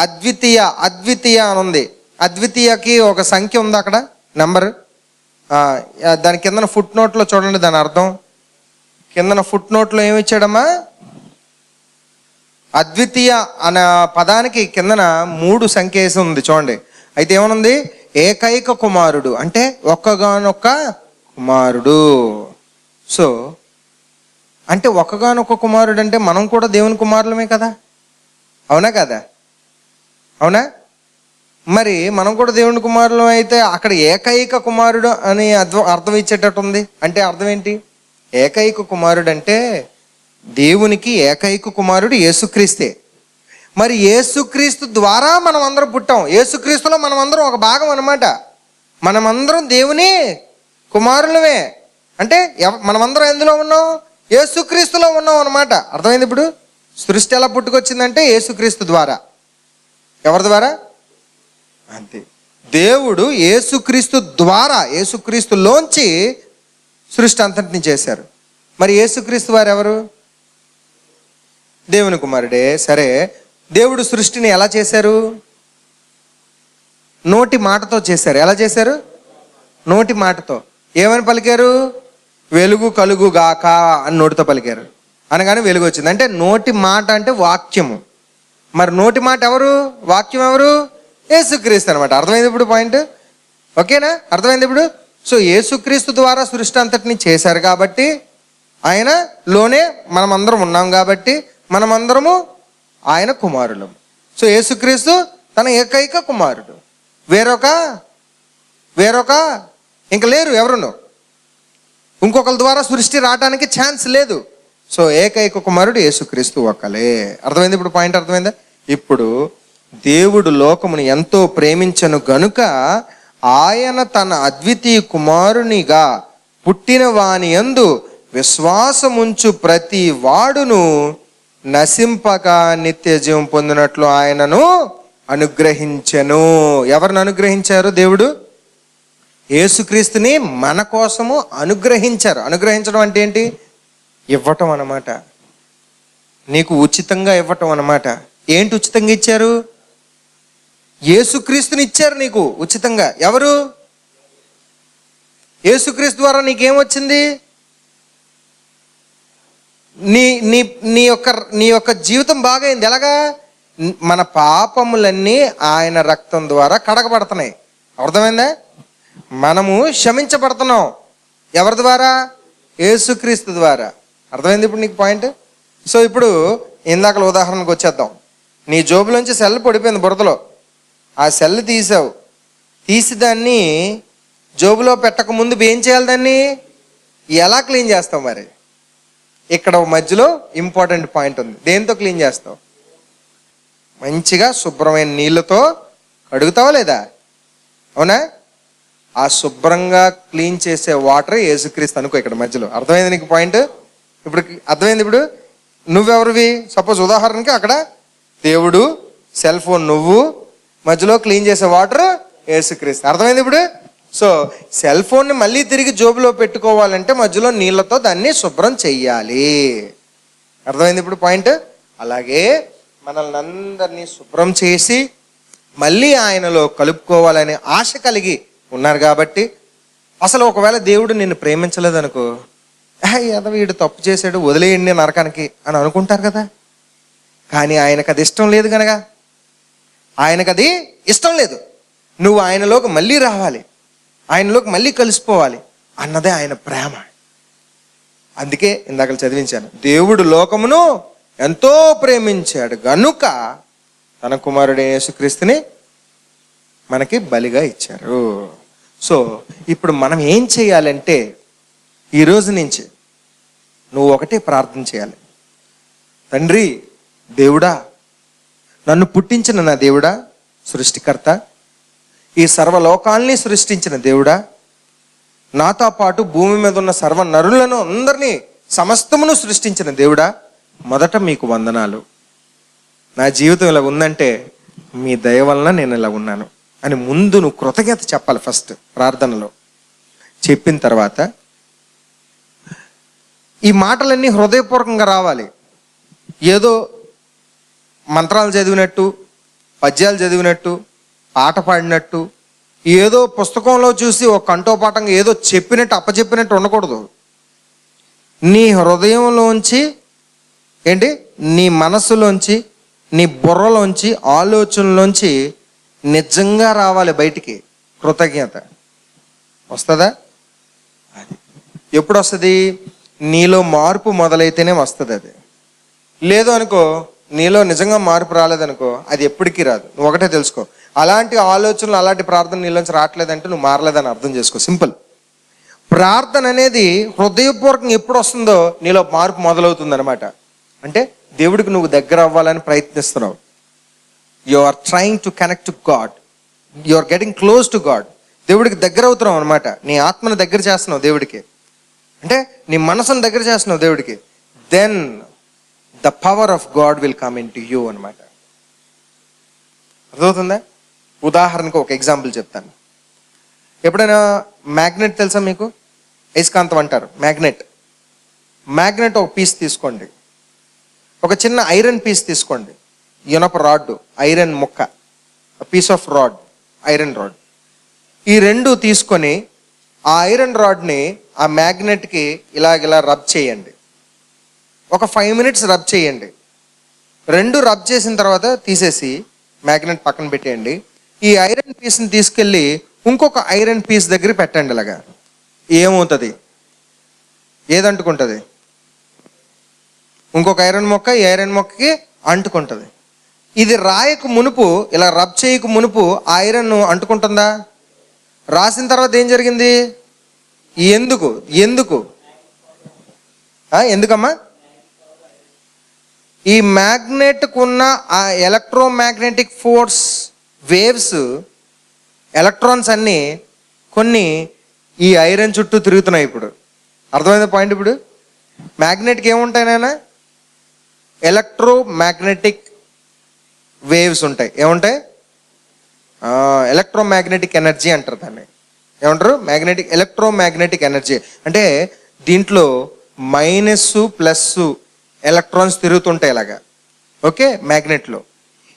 అద్వితీయ అని ఉంది. అద్వితీయకి ఒక సంఖ్య ఉంది అక్కడ, నెంబర్. దాని కిందన ఫుట్ నోట్లో చూడండి, దాని అర్థం కిందన ఫుట్ నోట్లో ఏమి ఇచ్చాడమ్మా? అద్వితీయ అనే పదానికి కిందన 3 సంఖ్య వేసి ఉంది చూడండి. అయితే ఏమనుంది? ఏకైక కుమారుడు అంటే ఒక్కగానొక్క కుమారుడు. సో అంటే ఒక్కగానొక్క కుమారుడు అంటే మనం కూడా దేవుని కుమారులమే కదా, అవునా కదా? అవునా? మరి మనం కూడా దేవుని కుమారులం అయితే అక్కడ ఏకైక కుమారుడు అని అర్థం ఇచ్చేటట్టు ఉంది. అంటే అర్థం ఏంటి? ఏకైక కుమారుడు అంటే దేవునికి ఏకైక కుమారుడు యేసుక్రీస్తే. మరి యేసుక్రీస్తు ద్వారా మనం అందరం పుట్టాం. యేసుక్రీస్తులో మనం అందరం ఒక భాగం అన్నమాట. మనమందరం దేవుని కుమారులమే. అంటే మనమందరం ఎందులో ఉన్నాం? యేసుక్రీస్తులో ఉన్నాం అన్నమాట. అర్థమైంది? ఇప్పుడు సృష్టి ఎలా పుట్టుకొచ్చిందంటే యేసుక్రీస్తు ద్వారా. ఎవరి ద్వారా? అంతే. దేవుడు యేసుక్రీస్తు ద్వారా, యేసుక్రీస్తులోంచి సృష్టి అంతటిని చేశారు. మరి యేసుక్రీస్తు వారు ఎవరు? దేవుని కుమారుడే. సరే, దేవుడు సృష్టిని ఎలా చేశారు? నోటి మాటతో చేశారు. ఎలా చేశారు? నోటి మాటతో. ఏమని పలికారు? వెలుగు కలుగు గాక అని నోటితో పలికారు. అనగానే వెలుగు వచ్చింది. అంటే నోటి మాట అంటే వాక్యము. మరి నోటి మాట ఎవరు? వాక్యం ఎవరు? యేసుక్రీస్తు అనమాట. అర్థమైంది ఇప్పుడు పాయింట్? ఓకేనా? అర్థమైంది ఇప్పుడు? సో యేసుక్రీస్తు ద్వారా సృష్టి అంతటిని చేశారు కాబట్టి, ఆయనలోనే మనమందరం ఉన్నాం కాబట్టి మనమందరము ఆయన కుమారులం. సో యేసుక్రీస్తు తన ఏకైక కుమారుడు. వేరొక ఇంక లేరు ఎవరును. ఇంకొకరి ద్వారా సృష్టి రావడానికి ఛాన్స్ లేదు. సో ఏకైక కుమారుడు యేసుక్రీస్తు ఒక్కలే. అర్థమైంది ఇప్పుడు పాయింట్? అర్థమైందా? ఇప్పుడు దేవుడు లోకమును ఎంతో ప్రేమించను గనుక ఆయన తన అద్వితీయ కుమారునిగా పుట్టిన వాని యందు విశ్వాసముంచు ప్రతి వాడును నశింపక నిత్య జీవం పొందినట్లు ఆయనను అనుగ్రహించెను. ఎవరిని అనుగ్రహించారు? దేవుడు యేసుక్రీస్తుని మన కోసము అనుగ్రహించారు. అనుగ్రహించడం అంటే ఏంటి? ఇవ్వటం అన్నమాట. నీకు ఉచితంగా ఇవ్వటం అన్నమాట. ఏంటి ఉచితంగా ఇచ్చారు? యేసుక్రీస్తుని ఇచ్చారు నీకు ఉచితంగా. ఎవరు? యేసుక్రీస్తు ద్వారా నీకేమొచ్చింది? నీ యొక్క జీవితం బాగైంది. ఎలాగా? మన పాపములన్నీ ఆయన రక్తం ద్వారా కడగబడుతున్నాయి. అర్థమైందా? మనము క్షమించబడుతున్నాం. ఎవరి ద్వారా? యేసుక్రీస్తు ద్వారా. అర్థమైంది ఇప్పుడు నీకు పాయింట్? సో ఇప్పుడు ఇందాక ఉదాహరణకు వచ్చేద్దాం. నీ జోబులోంచి సెల్ పడిపోయింది బురదలో. ఆ సెల్ తీసావు. తీసి దాన్ని జోబులో పెట్టక ముందు ఏం చేయాలి? దాన్ని ఎలా క్లీన్ చేస్తావు? మరి ఇక్కడ మధ్యలో ఇంపార్టెంట్ పాయింట్ ఉంది. దేంతో క్లీన్ చేస్తావు? మంచిగా శుభ్రమైన నీళ్ళతో అడుగుతావా లేదా? అవునా? ఆ శుభ్రంగా క్లీన్ చేసే వాటర్ యేసుక్రీస్తు అనుకో. ఇక్కడ మధ్యలో అర్థమైంది నీకు పాయింట్? ఇప్పుడు అర్థమైంది. ఇప్పుడు నువ్వెవరివి? సపోజ్ ఉదాహరణకి అక్కడ దేవుడు, సెల్ ఫోన్ నువ్వు, మధ్యలో క్లీన్ చేసే వాటర్ యేసుక్రీస్తు. అర్థమైంది ఇప్పుడు? సో సెల్ ఫోన్ని మళ్ళీ తిరిగి జోబులో పెట్టుకోవాలంటే మధ్యలో నీళ్ళతో దాన్ని శుభ్రం చెయ్యాలి. అర్థమైంది ఇప్పుడు పాయింట్? అలాగే మనల్ని అందరినీ శుభ్రం చేసి మళ్ళీ ఆయనలో కలుపుకోవాలనే ఆశ కలిగి ఉన్నారు కాబట్టి, అసలు ఒకవేళ దేవుడు నిన్ను ప్రేమించలేదనుకో, ఏదో వీడు తప్పు చేశాడు వదిలేయండి నరకానికి అని అనుకుంటారు కదా. కానీ ఆయనకు అది ఇష్టం లేదు కనుక, ఆయనకు అది ఇష్టం లేదు. నువ్వు ఆయనలోకి మళ్ళీ రావాలి, ఆయనలోకి మళ్ళీ కలిసిపోవాలి అన్నదే ఆయన ప్రేమ. అందుకే ఇందాక చదివించాను, దేవుడు లోకమును ఎంతో ప్రేమించాడు గనుక తన కుమారుడైన యేసుక్రీస్తుని మనకి బలిగా ఇచ్చారు. సో ఇప్పుడు మనం ఏం చేయాలంటే, ఈరోజు నుంచి నువ్వు ఒకటే ప్రార్థన చేయాలి. తండ్రి, దేవుడా, నన్ను పుట్టించిన నా దేవుడా, సృష్టికర్త, ఈ సర్వలోకాల్ని సృష్టించిన దేవుడా, నాతో పాటు భూమి మీద ఉన్న సర్వ నరులను అందరినీ సమస్తమును సృష్టించిన దేవుడా, మొదట మీకు వందనాలు. నా జీవితం ఇలా ఉందంటే మీ దయ వలన నేను ఇలా ఉన్నాను అని ముందు నువ్వు కృతజ్ఞత చెప్పాలి ఫస్ట్ ప్రార్థనలో. చెప్పిన తర్వాత ఈ మాటలన్నీ హృదయపూర్వకంగా రావాలి. ఏదో మంత్రాలు చదివినట్టు, పద్యాలు చదివినట్టు, పాట పాడినట్టు, ఏదో పుస్తకంలో చూసి ఒక కంఠోపాఠంగా ఏదో చెప్పినట్టు అప్పచెప్పినట్టు ఉండకూడదు. నీ హృదయంలోంచి ఏంటి, నీ మనసులోంచి, నీ బుర్రలోంచి, ఆలోచనలోంచి నిజంగా రావాలి బయటికి కృతజ్ఞత. వస్తుందా? అది ఎప్పుడు వస్తుంది? నీలో మార్పు మొదలైతేనే వస్తుంది. అది లేదు అనుకో, నీలో నిజంగా మార్పు రాలేదనుకో, అది ఎప్పటికీ రాదు. నువ్వు ఒకటే తెలుసుకో, అలాంటి ఆలోచనలు, అలాంటి ప్రార్థన నీలోంచి రావట్లేదంటే నువ్వు మారలేదని అర్థం చేసుకో. సింపుల్. ప్రార్థన అనేది హృదయపూర్వకంగా ఎప్పుడు వస్తుందో నీలో మార్పు మొదలవుతుంది అనమాట. అంటే దేవుడికి నువ్వు దగ్గర అవ్వాలని ప్రయత్నిస్తున్నావు. You are trying to connect to God, you are getting close to God. దేవుడికి దగ్గర అవుతున్నావు అనమాట. నీ ఆత్మను దగ్గర చేస్తున్నావు దేవుడికి, అంటే నీ మనసును దగ్గర చేస్తున్నావు దేవుడికి. Then the power of God will come into you అనమాట. అర్థమవుతుందా? ఉదాహరణకు ఒక ఎగ్జాంపుల్ చెప్తాను. ఎప్పుడైనా మ్యాగ్నెట్ తెలుసా మీకు? అయస్కాంతం అంటారు. మ్యాగ్నెట్ ఒక పీస్ తీసుకోండి, ఒక చిన్న ఐరన్ పీస్ తీసుకోండి, ఇనప రాడ్, ఐరన్ ముక్క, piece of rod, iron rod. ఈ రెండు తీసుకొని ఆ ఐరన్ రాడ్ని ఆ మ్యాగ్నెట్కి ఇలా రబ్ చేయండి. ఒక 5 minutes రబ్ చేయండి. రెండు రబ్ చేసిన తర్వాత తీసేసి మ్యాగ్నెట్ పక్కన పెట్టేయండి. ఈ ఐరన్ పీస్ని తీసుకెళ్ళి ఇంకొక ఐరన్ పీస్ దగ్గర పెట్టండి. ఇలాగా ఏమవుతుంది? ఏదంటుకుంటుంది? ఇంకొక ఐరన్ మొక్క ఈ ఐరన్ మొక్కకి అంటుకుంటుంది. ఇది రాయకు మునుపు, ఇలా రబ్ చేయకు మునుపు ఐరన్ అంటుకుంటుందా? రాసిన తర్వాత ఏం జరిగింది? ఎందుకమ్మా? ఈ మ్యాగ్నెట్కు ఉన్న ఆ ఎలక్ట్రోమాగ్నెటిక్ ఫోర్స్ వేవ్స్, ఎలక్ట్రాన్స్ అన్నీ కొన్ని ఈ ఐరన్ చుట్టూ తిరుగుతున్నాయి. ఇప్పుడు అర్థమైంది పాయింట్? ఇప్పుడు మ్యాగ్నెట్కి ఏముంటాయి నాయన? ఎలక్ట్రోమాగ్నెటిక్ వేవ్స్ ఉంటాయి. ఏముంటాయి? ఎలక్ట్రోమాగ్నెటిక్ ఎనర్జీ అంటారు దాన్ని. ఏమంటారు? Electromagnetic energy. అంటే దీంట్లో మైనస్ ప్లస్ ఎలక్ట్రాన్స్ తిరుగుతుంటాయి ఇలాగా. ఓకే, మ్యాగ్నెట్లో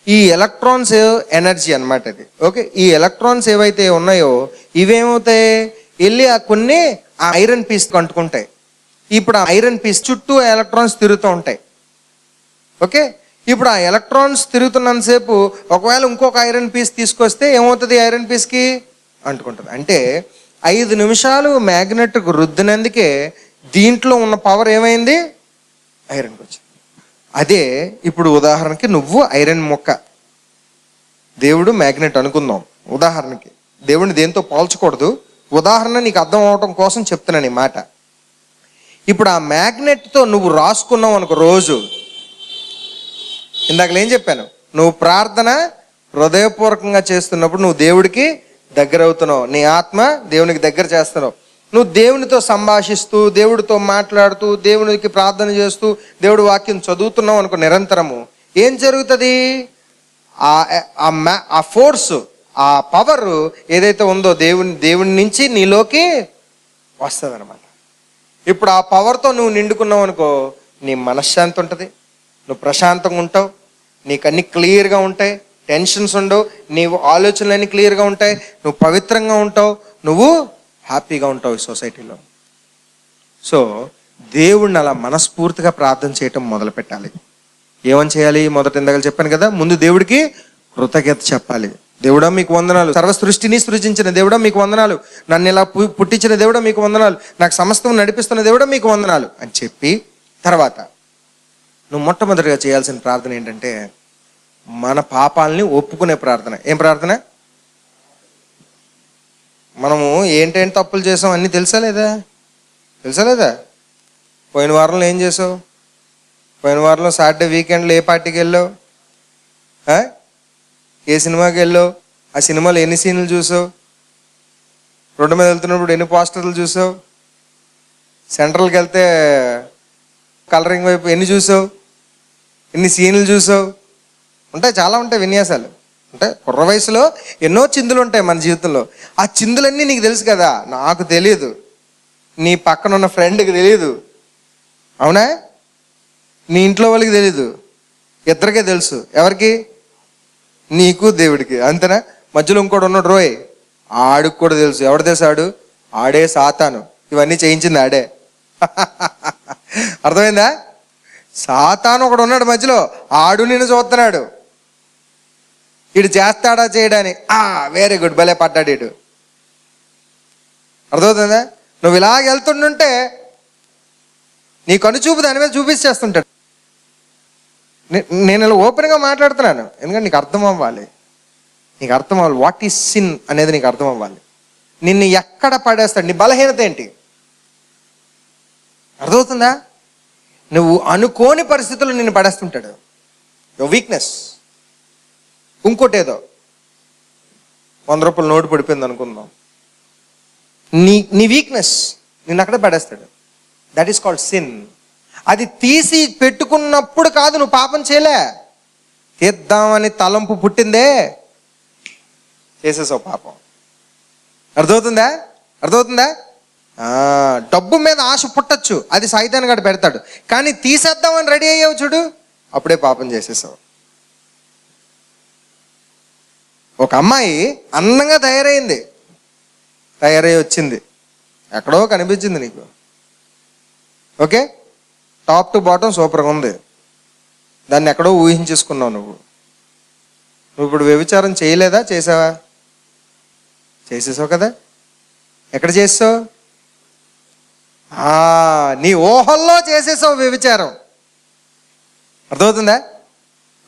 ఈ ఎలక్ట్రాన్స్ ఎనర్జీ అనమాట అది. ఓకే, ఈ ఎలక్ట్రాన్స్ ఏవైతే ఉన్నాయో ఇవేమవుతాయి? వెళ్ళి ఆ కొన్ని ఆ ఐరన్ పీస్ అంటుకుంటాయి. ఇప్పుడు ఆ ఐరన్ పీస్ చుట్టూ ఎలక్ట్రాన్స్ తిరుగుతూ ఉంటాయి. ఓకే, ఇప్పుడు ఆ ఎలక్ట్రాన్స్ తిరుగుతున్నంతసేపు ఒకవేళ ఇంకొక ఐరన్ పీస్ తీసుకొస్తే ఏమవుతుంది? ఐరన్ పీస్కి అంటుకుంటుంది. అంటే 5 నిమిషాలు మ్యాగ్నెట్కు రుద్దినందుకే దీంట్లో ఉన్న పవర్ ఏమైంది? ఐరన్కి వచ్చింది. అదే ఇప్పుడు ఉదాహరణకి నువ్వు ఐరన్ మొక్క, దేవుడు మ్యాగ్నెట్ అనుకుందాం ఉదాహరణకి. దేవుడిని దేంతో పోల్చకూడదు, ఉదాహరణ నీకు అర్థం అవటం కోసం చెప్తున్నాను ఈ మాట. ఇప్పుడు ఆ మ్యాగ్నెట్తో నువ్వు రాసుకున్నావు అనుకో రోజు, ఇందాక ఏం చెప్పాను? నువ్వు ప్రార్థన హృదయపూర్వకంగా చేస్తున్నప్పుడు నువ్వు దేవుడికి దగ్గర అవుతున్నావు. నీ ఆత్మ దేవునికి దగ్గర చేస్తున్నావు. నువ్వు దేవునితో సంభాషిస్తూ, దేవుడితో మాట్లాడుతూ, దేవునికి ప్రార్థన చేస్తూ, దేవుడి వాక్యం చదువుతున్నావు అనుకో నిరంతరము, ఏం జరుగుతుంది? ఆ ఫోర్స్, ఆ పవర్ ఏదైతే ఉందో దేవుని నుంచి నీలోకి వస్తుంది అనమాట. ఇప్పుడు ఆ పవర్తో నువ్వు నిండుకున్నావు అనుకో, నీ మనశ్శాంతి ఉంటుంది, నువ్వు ప్రశాంతంగా ఉంటావు, నీకు అన్ని క్లియర్గా ఉంటాయి, టెన్షన్స్ ఉండవు, నీ ఆలోచనలన్నీ క్లియర్గా ఉంటాయి, నువ్వు పవిత్రంగా ఉంటావు, నువ్వు హ్యాపీగా ఉంటావు ఈ సొసైటీలో. సో దేవుణ్ణి అలా మనస్ఫూర్తిగా ప్రార్థన చేయటం మొదలు పెట్టాలి. ఏమని చేయాలి? మొదట ఇందాక చెప్పాను కదా, ముందు దేవుడికి కృతజ్ఞత చెప్పాలి. దేవుడా మీకు వందనాలు, సర్వ సృష్టిని సృజించిన దేవుడా మీకు వందనాలు, నన్ను ఇలా పుట్టించిన దేవుడా మీకు వందనాలు, నాకు సమస్తం నడిపిస్తున్న దేవుడా మీకు వందనాలు అని చెప్పి, తర్వాత నువ్వు మొట్టమొదటిగా చేయాల్సిన ప్రార్థన ఏంటంటే మన పాపాలని ఒప్పుకునే ప్రార్థన. ఏం ప్రార్థన? మనము ఏంటేంటి తప్పులు చేసాం అన్నీ తెలుసా లేదా? పోయిన వారంలో ఏం చేసావు? పోయిన వారంలో సాటర్డే వీకెండ్లో ఏ పార్టీకి వెళ్ళావు? ఏ సినిమాకి వెళ్ళావు? ఆ సినిమాలో ఎన్ని సీన్లు చూసావు? రోడ్డు మీద వెళ్తున్నప్పుడు ఎన్ని పోస్టర్లు చూసావు? సెంట్రల్కి వెళ్తే కలరింగ్ వైపు ఎన్ని చూసావు? ఎన్ని సీన్లు చూసావు? ఉంటాయి, చాలా ఉంటాయి విన్యాసాలు. అంటే కుర్ర వయసులో ఎన్నో చిందులు ఉంటాయి మన జీవితంలో. ఆ చిందులన్నీ నీకు తెలుసు కదా, నాకు తెలియదు, నీ పక్కన ఉన్న ఫ్రెండ్కి తెలియదు, అవునా? నీ ఇంట్లో వాళ్ళకి తెలీదు, ఇద్దరికే తెలుసు. ఎవరికి? నీకు దేవుడికి, అంతేనా? మధ్యలో ఇంకోటి ఉన్నాడు రోయ్, ఆడికి కూడా తెలుసు. ఎవడు తెలుసు? ఆడే సాతాను. ఇవన్నీ చేయించింది ఆడే. అర్థమైందా? సాతాను ఒకడు ఉన్నాడు మధ్యలో, ఆడు నిన్ను చూస్తున్నాడు, ఇడు చేస్తాడా చేయడాని. వెరీ గుడ్, భలే పడ్డాడు ఇడు. అర్థమవుతుందా? నువ్వు ఇలాగ వెళ్తుంటే నీ కనుచూపు దాని మీద చూపించేస్తుంటాడు. నేను ఇలా ఓపెన్గా మాట్లాడుతున్నాను ఎందుకంటే నీకు అర్థం అవ్వాలి. వాట్ ఈస్ సిన్ అనేది నీకు అర్థం అవ్వాలి. నిన్ను ఎక్కడ పడేస్తాడు, నీ బలహీనత ఏంటి అర్థమవుతుందా? నువ్వు అనుకోని పరిస్థితుల్లో నిన్ను పడేస్తుంటాడు, యువర్ వీక్నెస్. ఇంకోటి ఏదో 100 రూపాయలు నోటు పడిపోయింది అనుకుందాం, నీ వీక్నెస్ నిన్ను అక్కడే పడేస్తాడు. That is called sin. అది తీసి పెట్టుకున్నప్పుడు కాదు, నువ్వు పాపం చేయలే, తీద్దామని తలంపు పుట్టిందే, చేసేసావు పాపం. అర్థమవుతుందా? డబ్బు మీద ఆశ పుట్టచ్చు, అది సైతాన్ గడు పెడతాడు, కానీ తీసేద్దామని రెడీ అయ్యావు చూడు, అప్పుడే పాపం చేసేసావు. ఒక అమ్మాయి అందంగా తయారై వచ్చింది, ఎక్కడో కనిపించింది నీకు, ఓకే, టాప్ టు బాటం సూపర్గా ఉంది, దాన్ని ఎక్కడో ఊహించేసుకున్నావు. నువ్వు ఇప్పుడు వ్యభిచారం చేయలేదా? చేసావా? చేసేసావు కదా. ఎక్కడ చేసావు? నీ ఊహల్లో చేసేసావు వ్యభిచారం. అర్థమవుతుందా?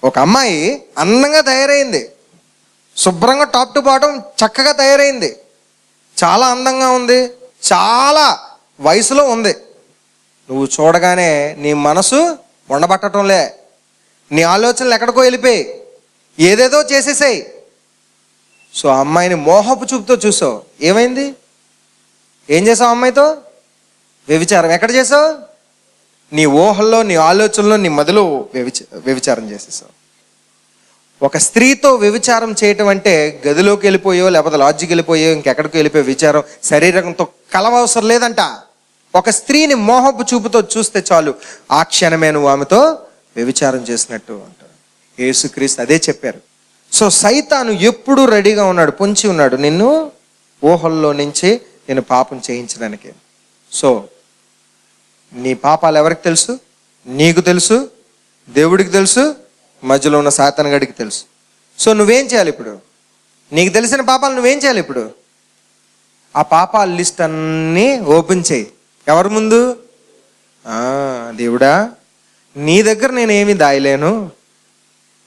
ఒక అమ్మాయి అందంగా తయారైంది, శుభ్రంగా టాప్ టు బాటం చక్కగా తయారైంది, చాలా అందంగా ఉంది, చాలా వయసులో ఉంది. నువ్వు చూడగానే నీ మనసు ఉండబట్టడంలే, నీ ఆలోచనలు ఎక్కడికో వెళ్ళిపోయి ఏదేదో చేసేసాయి. సో ఆ అమ్మాయిని మోహపు చూపుతో చూసావు, ఏమైంది? ఏం చేసావు అమ్మాయితో? వ్యభిచారం. ఎక్కడ చేసావు? నీ ఊహల్లో, నీ ఆలోచనలో, నీ మదిలో వ్యభిచారం చేసేసావు. ఒక స్త్రీతో వ్యభిచారం చేయటం అంటే గదిలోకి వెళ్ళిపోయో లేకపోతే లాడ్జికి వెళ్ళిపోయో ఇంకెక్కడికి వెళ్ళిపోయో విచారం, శరీరంతో కలవవసరం లేదంట. ఒక స్త్రీని మోహపు చూపుతో చూస్తే చాలు, ఆ క్షణమే నువ్వు ఆమెతో వ్యభిచారం చేసినట్టు అంటారు. యేసుక్రీస్తు అదే చెప్పారు. సో సైతాను ఎప్పుడు రెడీగా ఉన్నాడు, పొంచి ఉన్నాడు నిన్ను ఊహల్లో నుంచి నేను పాపం చేయించడానికి. సో నీ పాపాలు ఎవరికి తెలుసు? నీకు తెలుసు, దేవుడికి తెలుసు, మధ్యలో ఉన్న సాతాను గడికి తెలుసు. సో నువ్వేం చేయాలి ఇప్పుడు? నీకు తెలిసిన పాపాలు నువ్వేం చేయాలి ఇప్పుడు? ఆ పాపాల లిస్ట్ అన్నీ ఓపెన్ చేయి. ఎవరి ముందు? దేవుడా, నీ దగ్గర నేనేమి దాయలేను,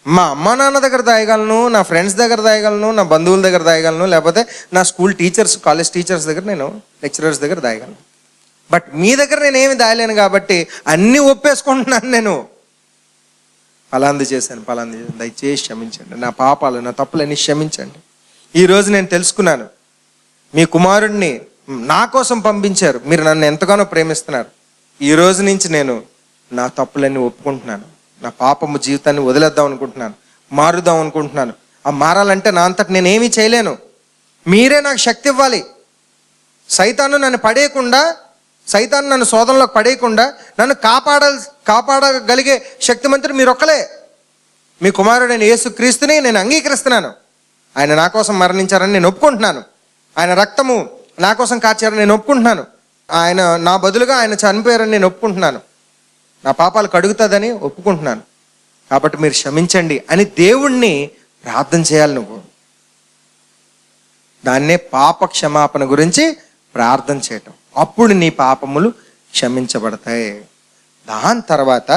మా అమ్మ నాన్న దగ్గర దాయగలను, నా ఫ్రెండ్స్ దగ్గర దాయగలను, నా బంధువుల దగ్గర దాయగలను, లేకపోతే నా స్కూల్ టీచర్స్, కాలేజ్ టీచర్స్ దగ్గర, నేను లెక్చరర్స్ దగ్గర దాయగలను. బట్ మీ దగ్గర నేనేమి దాయలేను కాబట్టి అన్నీ ఒప్పేసుకుంటున్నాను నేను. పలాంది చేశాను, దయచేసి క్షమించండి, నా పాపాలు, నా తప్పులన్నీ క్షమించండి. ఈరోజు నేను తెలుసుకున్నాను, మీ కుమారుడిని నా కోసం పంపించారు, మీరు నన్ను ఎంతగానో ప్రేమిస్తున్నారు. ఈ రోజు నుంచి నేను నా తప్పులన్నీ ఒప్పుకుంటున్నాను, నా పాపము జీవితాన్ని వదిలేద్దాం అనుకుంటున్నాను, మారుదాం అనుకుంటున్నాను. ఆ మారాలంటే నా అంతటి నేనేమీ చేయలేను, మీరే నాకు శక్తి ఇవ్వాలి. సైతాను నన్ను శోధనలోకి పడేయకుండా నన్ను కాపాడగలిగే శక్తిమంతుడు మీరు ఒక్కలే. మీ కుమారుడైన యేసుక్రీస్తుని నేను అంగీకరిస్తున్నాను. ఆయన నా కోసం మరణించారని నేను ఒప్పుకుంటున్నాను. ఆయన రక్తము నా కోసం కార్చారని నేను ఒప్పుకుంటున్నాను. ఆయన నా బదులుగా ఆయన చనిపోయారని నేను ఒప్పుకుంటున్నాను. నా పాపాలు కడుగుతుందని ఒప్పుకుంటున్నాను. కాబట్టి మీరు క్షమించండి అని దేవుణ్ణి ప్రార్థన చేయాలి. నువ్వు దాన్నే పాప క్షమాపణ గురించి ప్రార్థన చేయటం. అప్పుడు నీ పాపములు క్షమించబడతాయి. దాని తర్వాత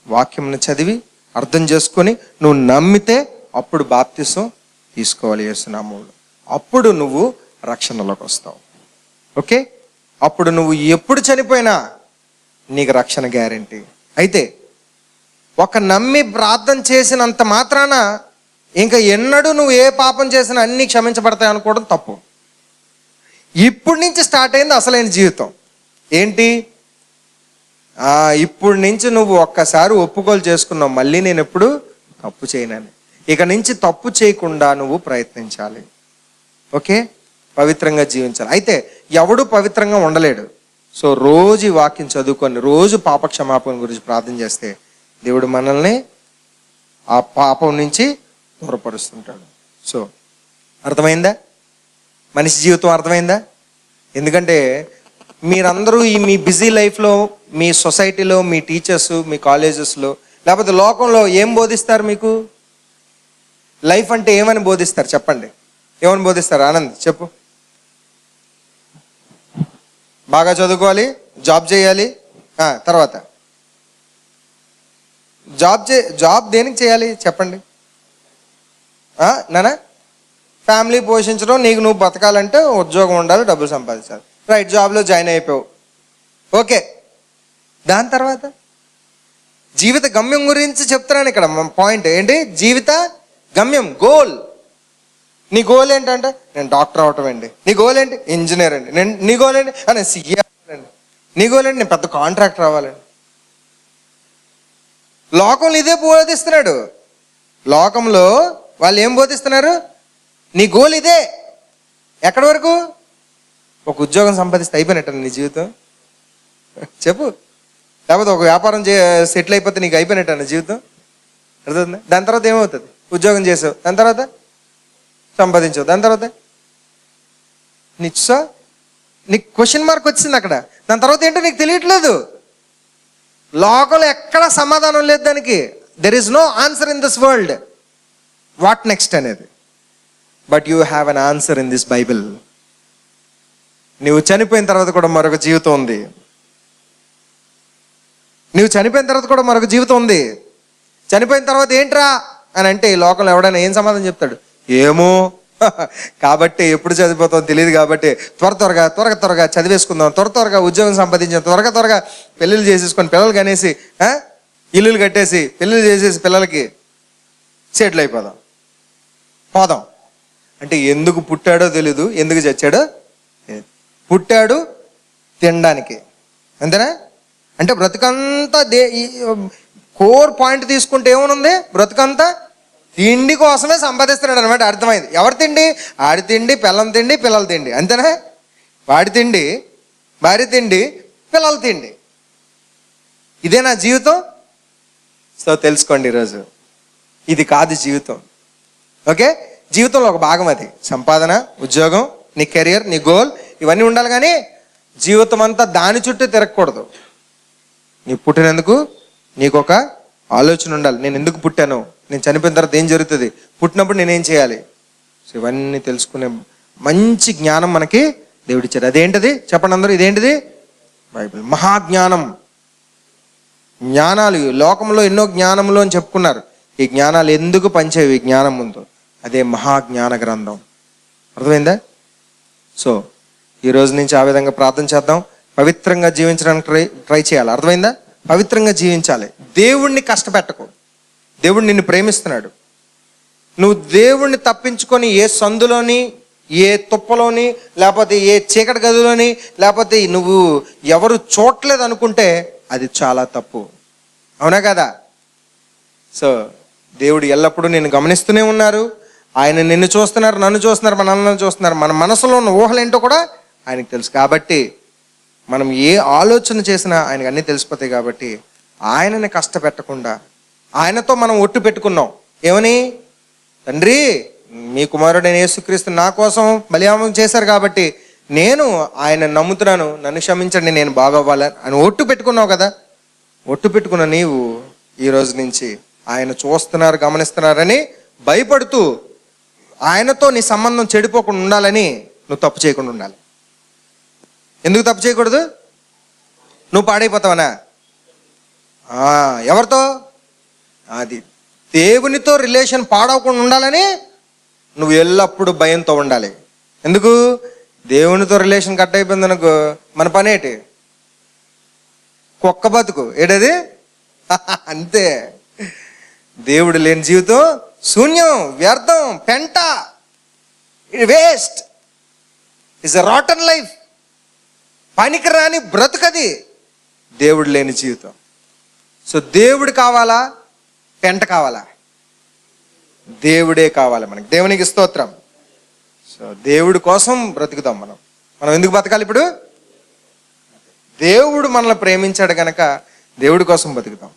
వాక్యంను చదివి అర్థం చేసుకొని నువ్వు నమ్మితే అప్పుడు బాప్తిసం తీసుకోవాలి యేసు నామములో. అప్పుడు నువ్వు రక్షణలోకి వస్తావు. ఓకే, అప్పుడు నువ్వు ఎప్పుడు చనిపోయినా నీకు రక్షణ గ్యారెంటీ. అయితే ఒక నమ్మి ప్రార్థన చేసినంత మాత్రాన ఇంకా ఎన్నడూ నువ్వు ఏ పాపం చేసినా అన్నీ క్షమించబడతాయి అనుకోవడం తప్పు. ఇప్పటి నుంచి స్టార్ట్ అయింది అసలైన జీవితం. ఏంటి? ఇప్పటి నుంచి నువ్వు ఒక్కసారి ఒప్పుకోలు చేసుకున్నావు, మళ్ళీ నేను ఎప్పుడు తప్పు చేయనని. ఇక నుంచి తప్పు చేయకుండా నువ్వు ప్రయత్నించాలి. ఓకే, పవిత్రంగా జీవించాలి. అయితే ఎవడు పవిత్రంగా ఉండలేడు. సో రోజు ఈ వాక్యం చదువుకొని రోజు పాప క్షమాపణ గురించి ప్రార్థన చేస్తే దేవుడు మనల్ని ఆ పాపం నుంచి దూరపరుస్తుంటాడు. సో అర్థమైందా? మనిషి జీవితం అర్థమైందా? ఎందుకంటే మీరందరూ ఈ మీ బిజీ లైఫ్లో, మీ సొసైటీలో, మీ టీచర్స్, మీ కాలేజెస్లో, లేకపోతే లోకంలో ఏం బోధిస్తారు? మీకు లైఫ్ అంటే ఏమని బోధిస్తారు? చెప్పండి, ఏమని బోధిస్తారు? ఆనంద్ చెప్పు. బాగా చదువుకోవాలి, జాబ్ చేయాలి, తర్వాత జాబ్ దేనికి చేయాలి చెప్పండి? నానా ఫ్యామిలీ పోషించడం, నీకు నువ్వు బతకాలంటే ఉద్యోగం ఉండాలి, డబ్బులు సంపాదించాలి. రైట్, జాబ్లో జాయిన్ అయిపోయావు. ఓకే, దాని తర్వాత జీవిత గమ్యం గురించి చెప్తున్నాను ఇక్కడ. పాయింట్ ఏంటి? జీవిత గమ్యం, గోల్. నీ గోల్ ఏంటంటే నేను డాక్టర్ అవటం అండి. నీ గోల్ ఏంటి? ఇంజనీర్ అండి. నీ గోల్ ఏంటి? నేను సీఏ అవ్వాలండి. నీ గోల్ ఏంటి? నేను పెద్ద కాంట్రాక్టర్ అవ్వాలండి. లోకంలో ఇదే బోధిస్తున్నాడు. లోకంలో వాళ్ళు ఏం బోధిస్తున్నారు? నీ గోల్ ఇదే. ఎక్కడి వరకు? ఒక ఉద్యోగం సంపాదిస్తే అయిపోయినట్టు నీ జీవితం చెప్పు. లేకపోతే ఒక వ్యాపారం సెటిల్ అయిపోతే నీకు అయిపోయినట్టు నీ జీవితం. అర్థవుతుంది? దాని తర్వాత ఏమవుతుంది? ఉద్యోగం చేసావు, దాని తర్వాత సంపాదించావు, దాని తర్వాత నీకు క్వశ్చన్ మార్క్ వచ్చింది అక్కడ. దాని తర్వాత ఏంటో నీకు తెలియట్లేదు. లోకంలో ఎక్కడ సమాధానం లేదు దానికి. There is no answer in this world. What next అనేది. But you have an answer in this Bible. నువ్వు చనిపోయిన తర్వాత కూడా మరొక జీవితం ఉంది. నువ్వు చనిపోయిన తర్వాత కూడా మరొక జీవితం ఉంది. చనిపోయిన తర్వాత ఏంట్రా అని అంటే ఈ లోకంలో ఎవడైనా ఏం సమాధానం చెప్తాడు? ఏమో, కాబట్టి ఎప్పుడు చదివిపోతాం తెలియదు, కాబట్టి త్వరగా చదివేసుకుందాం, త్వరగా ఉద్యోగం సంపాదించాం, త్వరగా పెళ్ళిళ్ళు చేసేసుకొని, పిల్లలు కనేసి, ఇల్లులు కట్టేసి, పెళ్ళిళ్ళు చేసేసి పిల్లలకి సెటిల్ అయిపోదాం, పోదాం. అంటే ఎందుకు పుట్టాడో తెలీదు, ఎందుకు చచ్చాడో. పుట్టాడు తినడానికి, అంతేనా? అంటే బ్రతుకంతా కోర్ పాయింట్ తీసుకుంటే ఏమనుంది? బ్రతుకంతా తిండి కోసమే సంపాదిస్తున్నాడు అనమాట. అర్థమైంది? ఎవరి తిండి? ఆడి తిండి, పిల్లం తిండి, పిల్లల తిండి, అంతేనా? వాడి తిండి, భార్య తిండి, పిల్లల తిండి. ఇదే నా జీవితం. సో తెలుసుకోండి ఈరోజు, ఇది కాదు జీవితం. ఓకే, జీవితంలో ఒక భాగం అది సంపాదన, ఉద్యోగం, నీ కెరియర్, నీ గోల్, ఇవన్నీ ఉండాలి. కానీ జీవితం అంతా దాని చుట్టూ తిరగకూడదు. నీ పుట్టినందుకు నీకు ఒక ఆలోచన ఉండాలి. నేను ఎందుకు పుట్టాను, నేను చనిపోయిన తర్వాత ఏం జరుగుతుంది, పుట్టినప్పుడు నేనేం చేయాలి. సో ఇవన్నీ తెలుసుకునే మంచి జ్ఞానం మనకి దేవుడిచ్చాడు. అదేంటిది చెప్పండి అందరూ? ఇదేంటిది? బైబిల్. మహాజ్ఞానం. జ్ఞానాలు లోకంలో ఎన్నో జ్ఞానంలో అని చెప్పుకున్నారు. ఈ జ్ఞానాలు ఎందుకు పనిచేవి? జ్ఞానం ముందు. అదే మహాజ్ఞాన గ్రంథం. అర్థమైందా? సో ఈ రోజు నుంచి ఆ విధంగా ప్రార్థన చేద్దాం. పవిత్రంగా జీవించడానికి ట్రై చేయాలి. అర్థమైందా? పవిత్రంగా జీవించాలి. దేవుణ్ణి కష్టపెట్టకు. దేవుడు నిన్ను ప్రేమిస్తున్నాడు. నువ్వు దేవుణ్ణి తప్పించుకొని ఏ సందులోని, ఏ తుప్పలోని, లేకపోతే ఏ చీకటి గదిలోని, లేకపోతే నువ్వు ఎవరు చూడలేదు అనుకుంటే అది చాలా తప్పు. అవునా కదా? సో దేవుడు ఎల్లప్పుడూ నిన్ను గమనిస్తూనే ఉన్నారు. ఆయన నిన్ను చూస్తున్నారు, నన్ను చూస్తున్నారు, మనల్ని చూస్తున్నారు. మన మనసులో ఉన్న ఊహలు ఏంటో కూడా ఆయనకు తెలుసు. కాబట్టి మనం ఏ ఆలోచన చేసినా ఆయనకు అన్నీ తెలిసిపోతాయి. కాబట్టి ఆయనని కష్టపెట్టకుండా ఆయనతో మనం ఒట్టు పెట్టుకున్నాం. ఏమని? తండ్రి, మీ కుమారుడైన యేసుక్రీస్తు నా కోసం బలియాగం చేశారు కాబట్టి నేను ఆయన నమ్ముతున్నాను, నన్ను క్షమించండి, నేను బాగవ్వాలని అని ఒట్టు పెట్టుకున్నావు కదా. ఒట్టు పెట్టుకున్న నీవు ఈ రోజు నుంచి ఆయన చూస్తున్నారు, గమనిస్తున్నారని భయపడుతూ ఆయనతో నీ సంబంధం చెడిపోకుండా ఉండాలని నువ్వు తప్పు చేయకుండా ఉండాలి. ఎందుకు తప్పు చేయకూడదు? నువ్వు పాడైపోతావనా? ఎవరితో? అది దేవునితో రిలేషన్ పాడవకుండా ఉండాలని నువ్వు ఎల్లప్పుడూ భయంతో ఉండాలి. ఎందుకు? దేవునితో రిలేషన్ కట్ అయిపోయింది అనుకో, మన పని ఏంటి? కుక్క బతుకు ఏడది అంతే. దేవుడు లేని జీవితం శూన్యం, వ్యర్థం, పెంట, waste, is a rotten life. పనికిరాని బ్రతుకది దేవుడు లేని జీవితం. సో దేవుడు కావాలా, పెంట కావాలా? దేవుడే కావాలి మనకి. దేవునికి స్తోత్రం. సో దేవుడి కోసం బ్రతుకుతాం మనం ఎందుకు బతకాలి? ఇప్పుడు దేవుడు మనల్ని ప్రేమించాడు కనుక దేవుడి కోసం బతుకుతాం.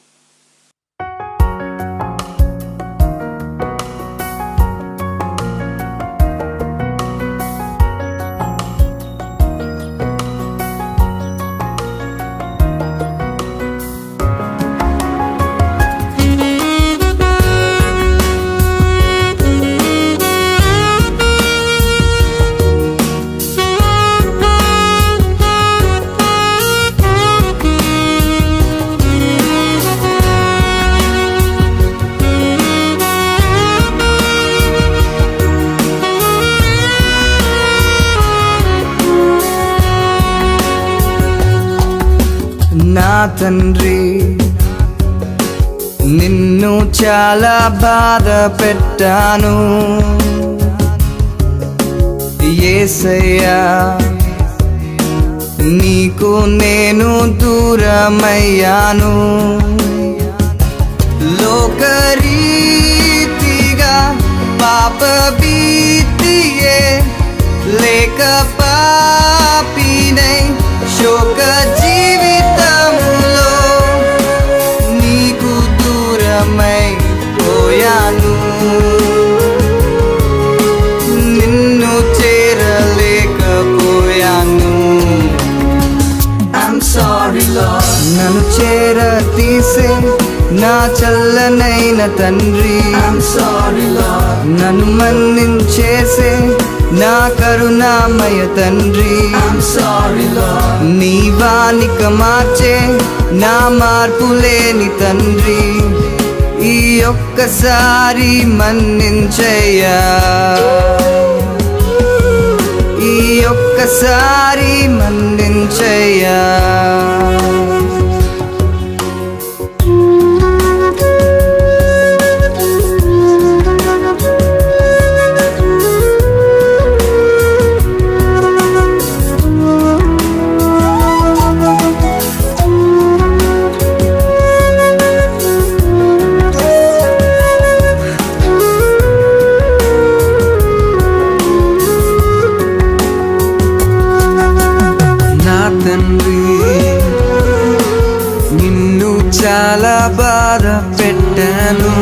నా తండ్రి, నిన్ను చాలా బాధ పెట్టాను యేసయ్యా, నీకు నేను దూరమయ్యాను. లోకరీతిగా పాప భీతియే లేక పాపినై శోక జీవితములో నీకు దూరమై పోయాను. నిన్ను చేరలేకపోయాను. I'm sorry Lord. నన్ను చేర తీసే నా చల్లనైన తండ్రి, I'm sorry Lord. నన్ను మన్నించేసే నా కరుణామయ తండ్రి, I'm sorry Lord. నీ వానిక మార్చే నా మార్పు లేని తండ్రి, ఈ ఒక్కసారి మన్నించయ్యా, ఈ ఒక్కసారి మన్నించయ్యా. నిన్ను చాలా బాధ పెట్టాను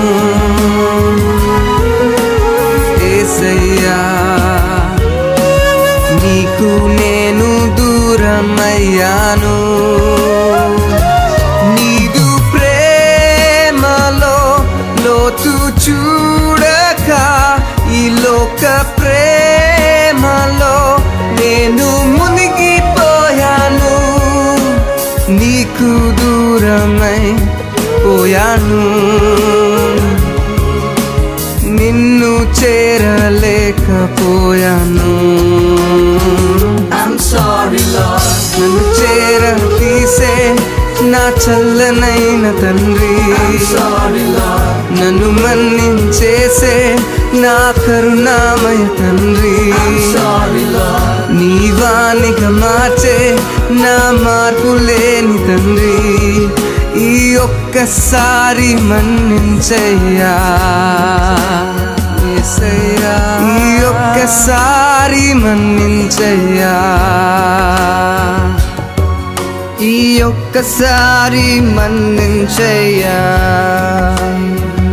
యేసయ్యా, నీకు నేను దూరమయ్యాను. నీదు ప్రేమలో లోతు చూడక ఈ లోక ప్రేమలో నేను మునిగిపోయాను. నీకు దూరమై పోయాను, నిన్ను చేరలేకపోయాను. I'm sorry Lord. నన్ను చేర తీసే నా చల్లనైన తండ్రి, I'm sorry Lord. నన్ను మన్నించేసే నా కరుణామయ తండ్రి, నీవానిగా మార్చే నా మార్పు లేని తండ్రి, ఈ ఒక్కసారి మన్నించయ్యా యేసయ్యా, ఈ ఒక్కసారి మన్నించయ్యా, ఈ ఒక్కసారి మన్నించయ్యా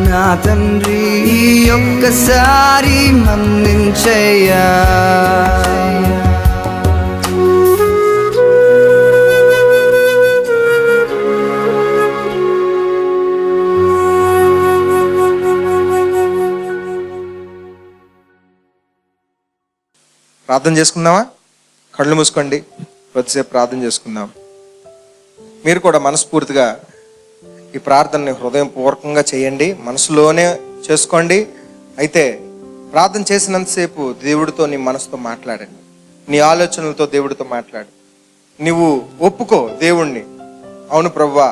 నా తండ్రి, ఈ ఒక్కసారి మన్నించయ్యా. ప్రార్థన చేసుకుందామా? కళ్ళు మూసుకోండి, కొద్దిసేపు ప్రార్థన చేసుకుందాం. మీరు కూడా మనస్ఫూర్తిగా ఈ ప్రార్థనని హృదయపూర్వకంగా చేయండి, మనసులోనే చేసుకోండి. అయితే ప్రార్థన చేసినంతసేపు దేవుడితో నీ మనసుతో మాట్లాడండి, నీ ఆలోచనలతో దేవుడితో మాట్లాడు. నువ్వు ఒప్పుకో దేవుణ్ణి, అవును ప్రభువా,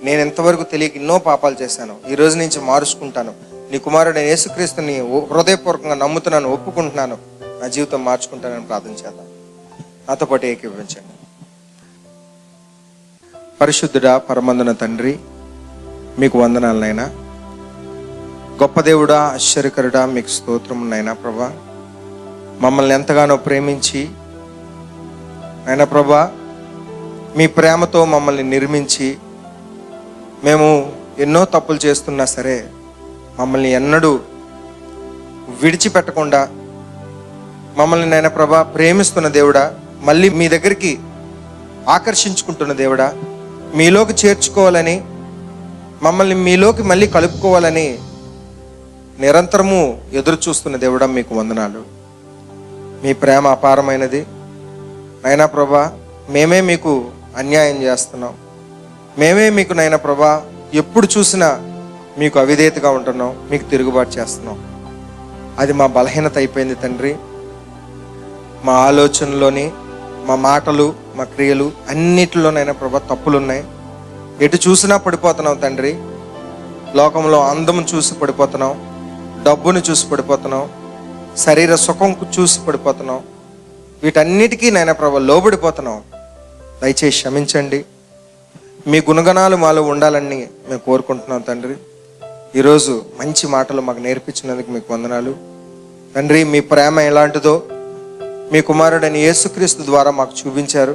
నేను ఎంతవరకు తెలియక ఎన్నో పాపాలు చేశాను, ఈ రోజు నుంచి మార్చుకుంటాను, నీ కుమారుడైన యేసుక్రీస్తుని హృదయపూర్వకంగా నమ్ముతున్నాను, ఒప్పుకుంటున్నాను, నా జీవితం మార్చుకుంటానని ప్రార్థన చేద్దాం. నాతో పాటు ఏకీభవించండి. పరిశుద్ధుడా, పరమందున తండ్రి, మీకు వందనాలనైనా. గొప్ప దేవుడా, ఆశ్చర్యకరుడా, మీకు స్తోత్రమునైనా ప్రభా. మమ్మల్ని ఎంతగానో ప్రేమించి అయినా ప్రభా, మీ ప్రేమతో మమ్మల్ని నిర్మించి, మేము ఎన్నో తప్పులు చేస్తున్నా సరే మమ్మల్ని ఎన్నడూ విడిచిపెట్టకుండా మమ్మల్ని నైనా ప్రభా ప్రేమిస్తున్న దేవుడా, మళ్ళీ మీ దగ్గరికి ఆకర్షించుకుంటున్న దేవుడా, మీలోకి చేర్చుకోవాలని, మమ్మల్ని మీలోకి మళ్ళీ కలుపుకోవాలని నిరంతరము ఎదురు చూస్తున్న దేవుడా, మీకు వందనాలు. మీ ప్రేమ అపారమైనది నైనా ప్రభా. మేమే మీకు అన్యాయం చేస్తున్నాం, మేమే మీకు నైనా ప్రభా ఎప్పుడు చూసినా మీకు అవిధేయతగా ఉంటున్నాం, మీకు తిరుగుబాటు చేస్తున్నాం. అది మా బలహీనత అయిపోయింది తండ్రి. మా ఆలోచనలోని, మా మాటలు, మా క్రియలు అన్నిటిలోనైనా ప్రభా తప్పులున్నాయి. ఎటు చూసినా పడిపోతున్నాం తండ్రి. లోకంలో అందం చూసి పడిపోతున్నాం, డబ్బును చూసి పడిపోతున్నాం, శరీర సుఖం చూసి పడిపోతున్నాం, వీటన్నిటికీ నైనా ప్రభా లోబడిపోతున్నాం. దయచేసి క్షమించండి. మీ గుణగణాలు మాలో ఉండాలని మేము కోరుకుంటున్నాం తండ్రి. ఈరోజు మంచి మాటలు మాకు నేర్పించినందుకు మీకు వందనాలు తండ్రి. మీ ప్రేమ ఎలాంటిదో మీ కుమారుడైన యేసుక్రీస్తు ద్వారా మాకు చూపించారు.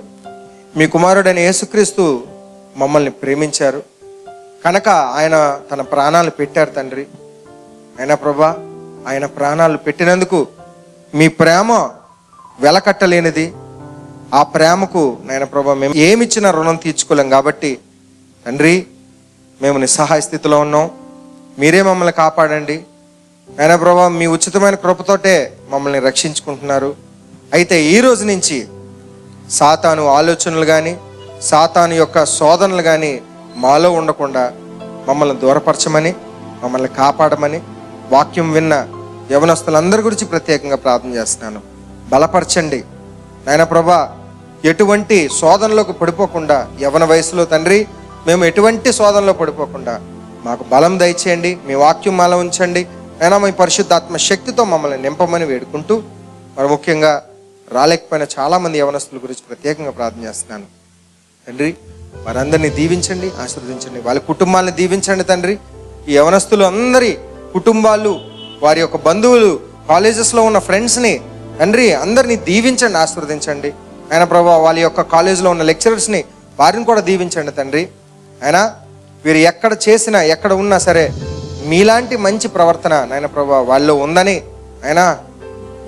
మీ కుమారుడైన యేసుక్రీస్తు మమ్మల్ని ప్రేమించారు కనుక ఆయన తన ప్రాణాలు పెట్టారు తండ్రి. అయినా ప్రభా, ఆయన ప్రాణాలు పెట్టినందుకు మీ ప్రేమ వెలకట్టలేనిది. ఆ ప్రేమకు నాయన ప్రభా మేము ఏమిచ్చినా రుణం తీర్చుకోలేం. కాబట్టి తండ్రి, మేము నిస్సహాయ స్థితిలో ఉన్నాం, మీరే మమ్మల్ని కాపాడండి. నాయన ప్రభా, మీ ఉచితమైన కృపతోటే మమ్మల్ని రక్షించుకుంటున్నారు. అయితే ఈ రోజు నుంచి సాతాను ఆలోచనలు కానీ, సాతాను యొక్క శోధనలు కానీ మాలో ఉండకుండా మమ్మల్ని దూరపరచమని, మమ్మల్ని కాపాడమని వాక్యం విన్న యవనస్తులందరి గురించి ప్రత్యేకంగా ప్రార్థన చేస్తున్నాను. బలపరచండి నాయన ప్రభా. ఎటువంటి శోధనలోకి పడిపోకుండా, యవన వయసులో తండ్రి మేము ఎటువంటి శోధనలో పడిపోకుండా మాకు బలం దయచేయండి. మీ వాక్యం మాలో ఉంచండి అయినా మీ పరిశుద్ధాత్మ శక్తితో మమ్మల్ని నింపమని వేడుకుంటూ, మరి ముఖ్యంగా రాలేకపోయిన చాలామంది యవనస్తుల గురించి ప్రత్యేకంగా ప్రార్థన చేస్తున్నాను తండ్రి. వారందరినీ దీవించండి, ఆశీర్వదించండి. వాళ్ళ కుటుంబాలను దీవించండి తండ్రి. ఈ యవనస్తులు అందరి కుటుంబాలు, వారి యొక్క బంధువులు, కాలేజెస్లో ఉన్న ఫ్రెండ్స్ని తండ్రి అందరినీ దీవించండి, ఆశీర్వదించండి. ఆయన ప్రభా, వాళ్ళ యొక్క కాలేజీలో ఉన్న లెక్చరర్స్ని వారిని కూడా దీవించండి తండ్రి. అయినా వీరు ఎక్కడ చేసినా, ఎక్కడ ఉన్నా సరే మీలాంటి మంచి ప్రవర్తన నాయన ప్రభా వాళ్ళలో ఉందని, అయినా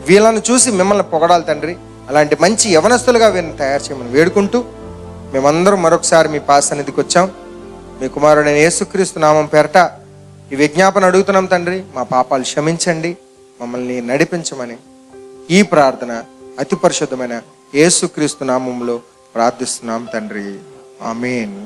వీళ్ళను చూసి మిమ్మల్ని పొగడాలి తండ్రి. అలాంటి మంచి యవనస్తులుగా వీరిని తయారు చేయమని వేడుకుంటూ, మేమందరం మరొకసారి మీ పాద సన్నిధికి వచ్చాం. మీ కుమారుడైన యేసుక్రీస్తు నామం పేరట ఈ విజ్ఞాపన అడుగుతున్నాం తండ్రి. మా పాపాలు క్షమించండి, మమ్మల్ని నడిపించమని ఈ ప్రార్థన అతి పరిశుద్ధమైన యేసుక్రీస్తు నామములో ప్రార్థిస్తున్నాం తండ్రి. ఆమేన్.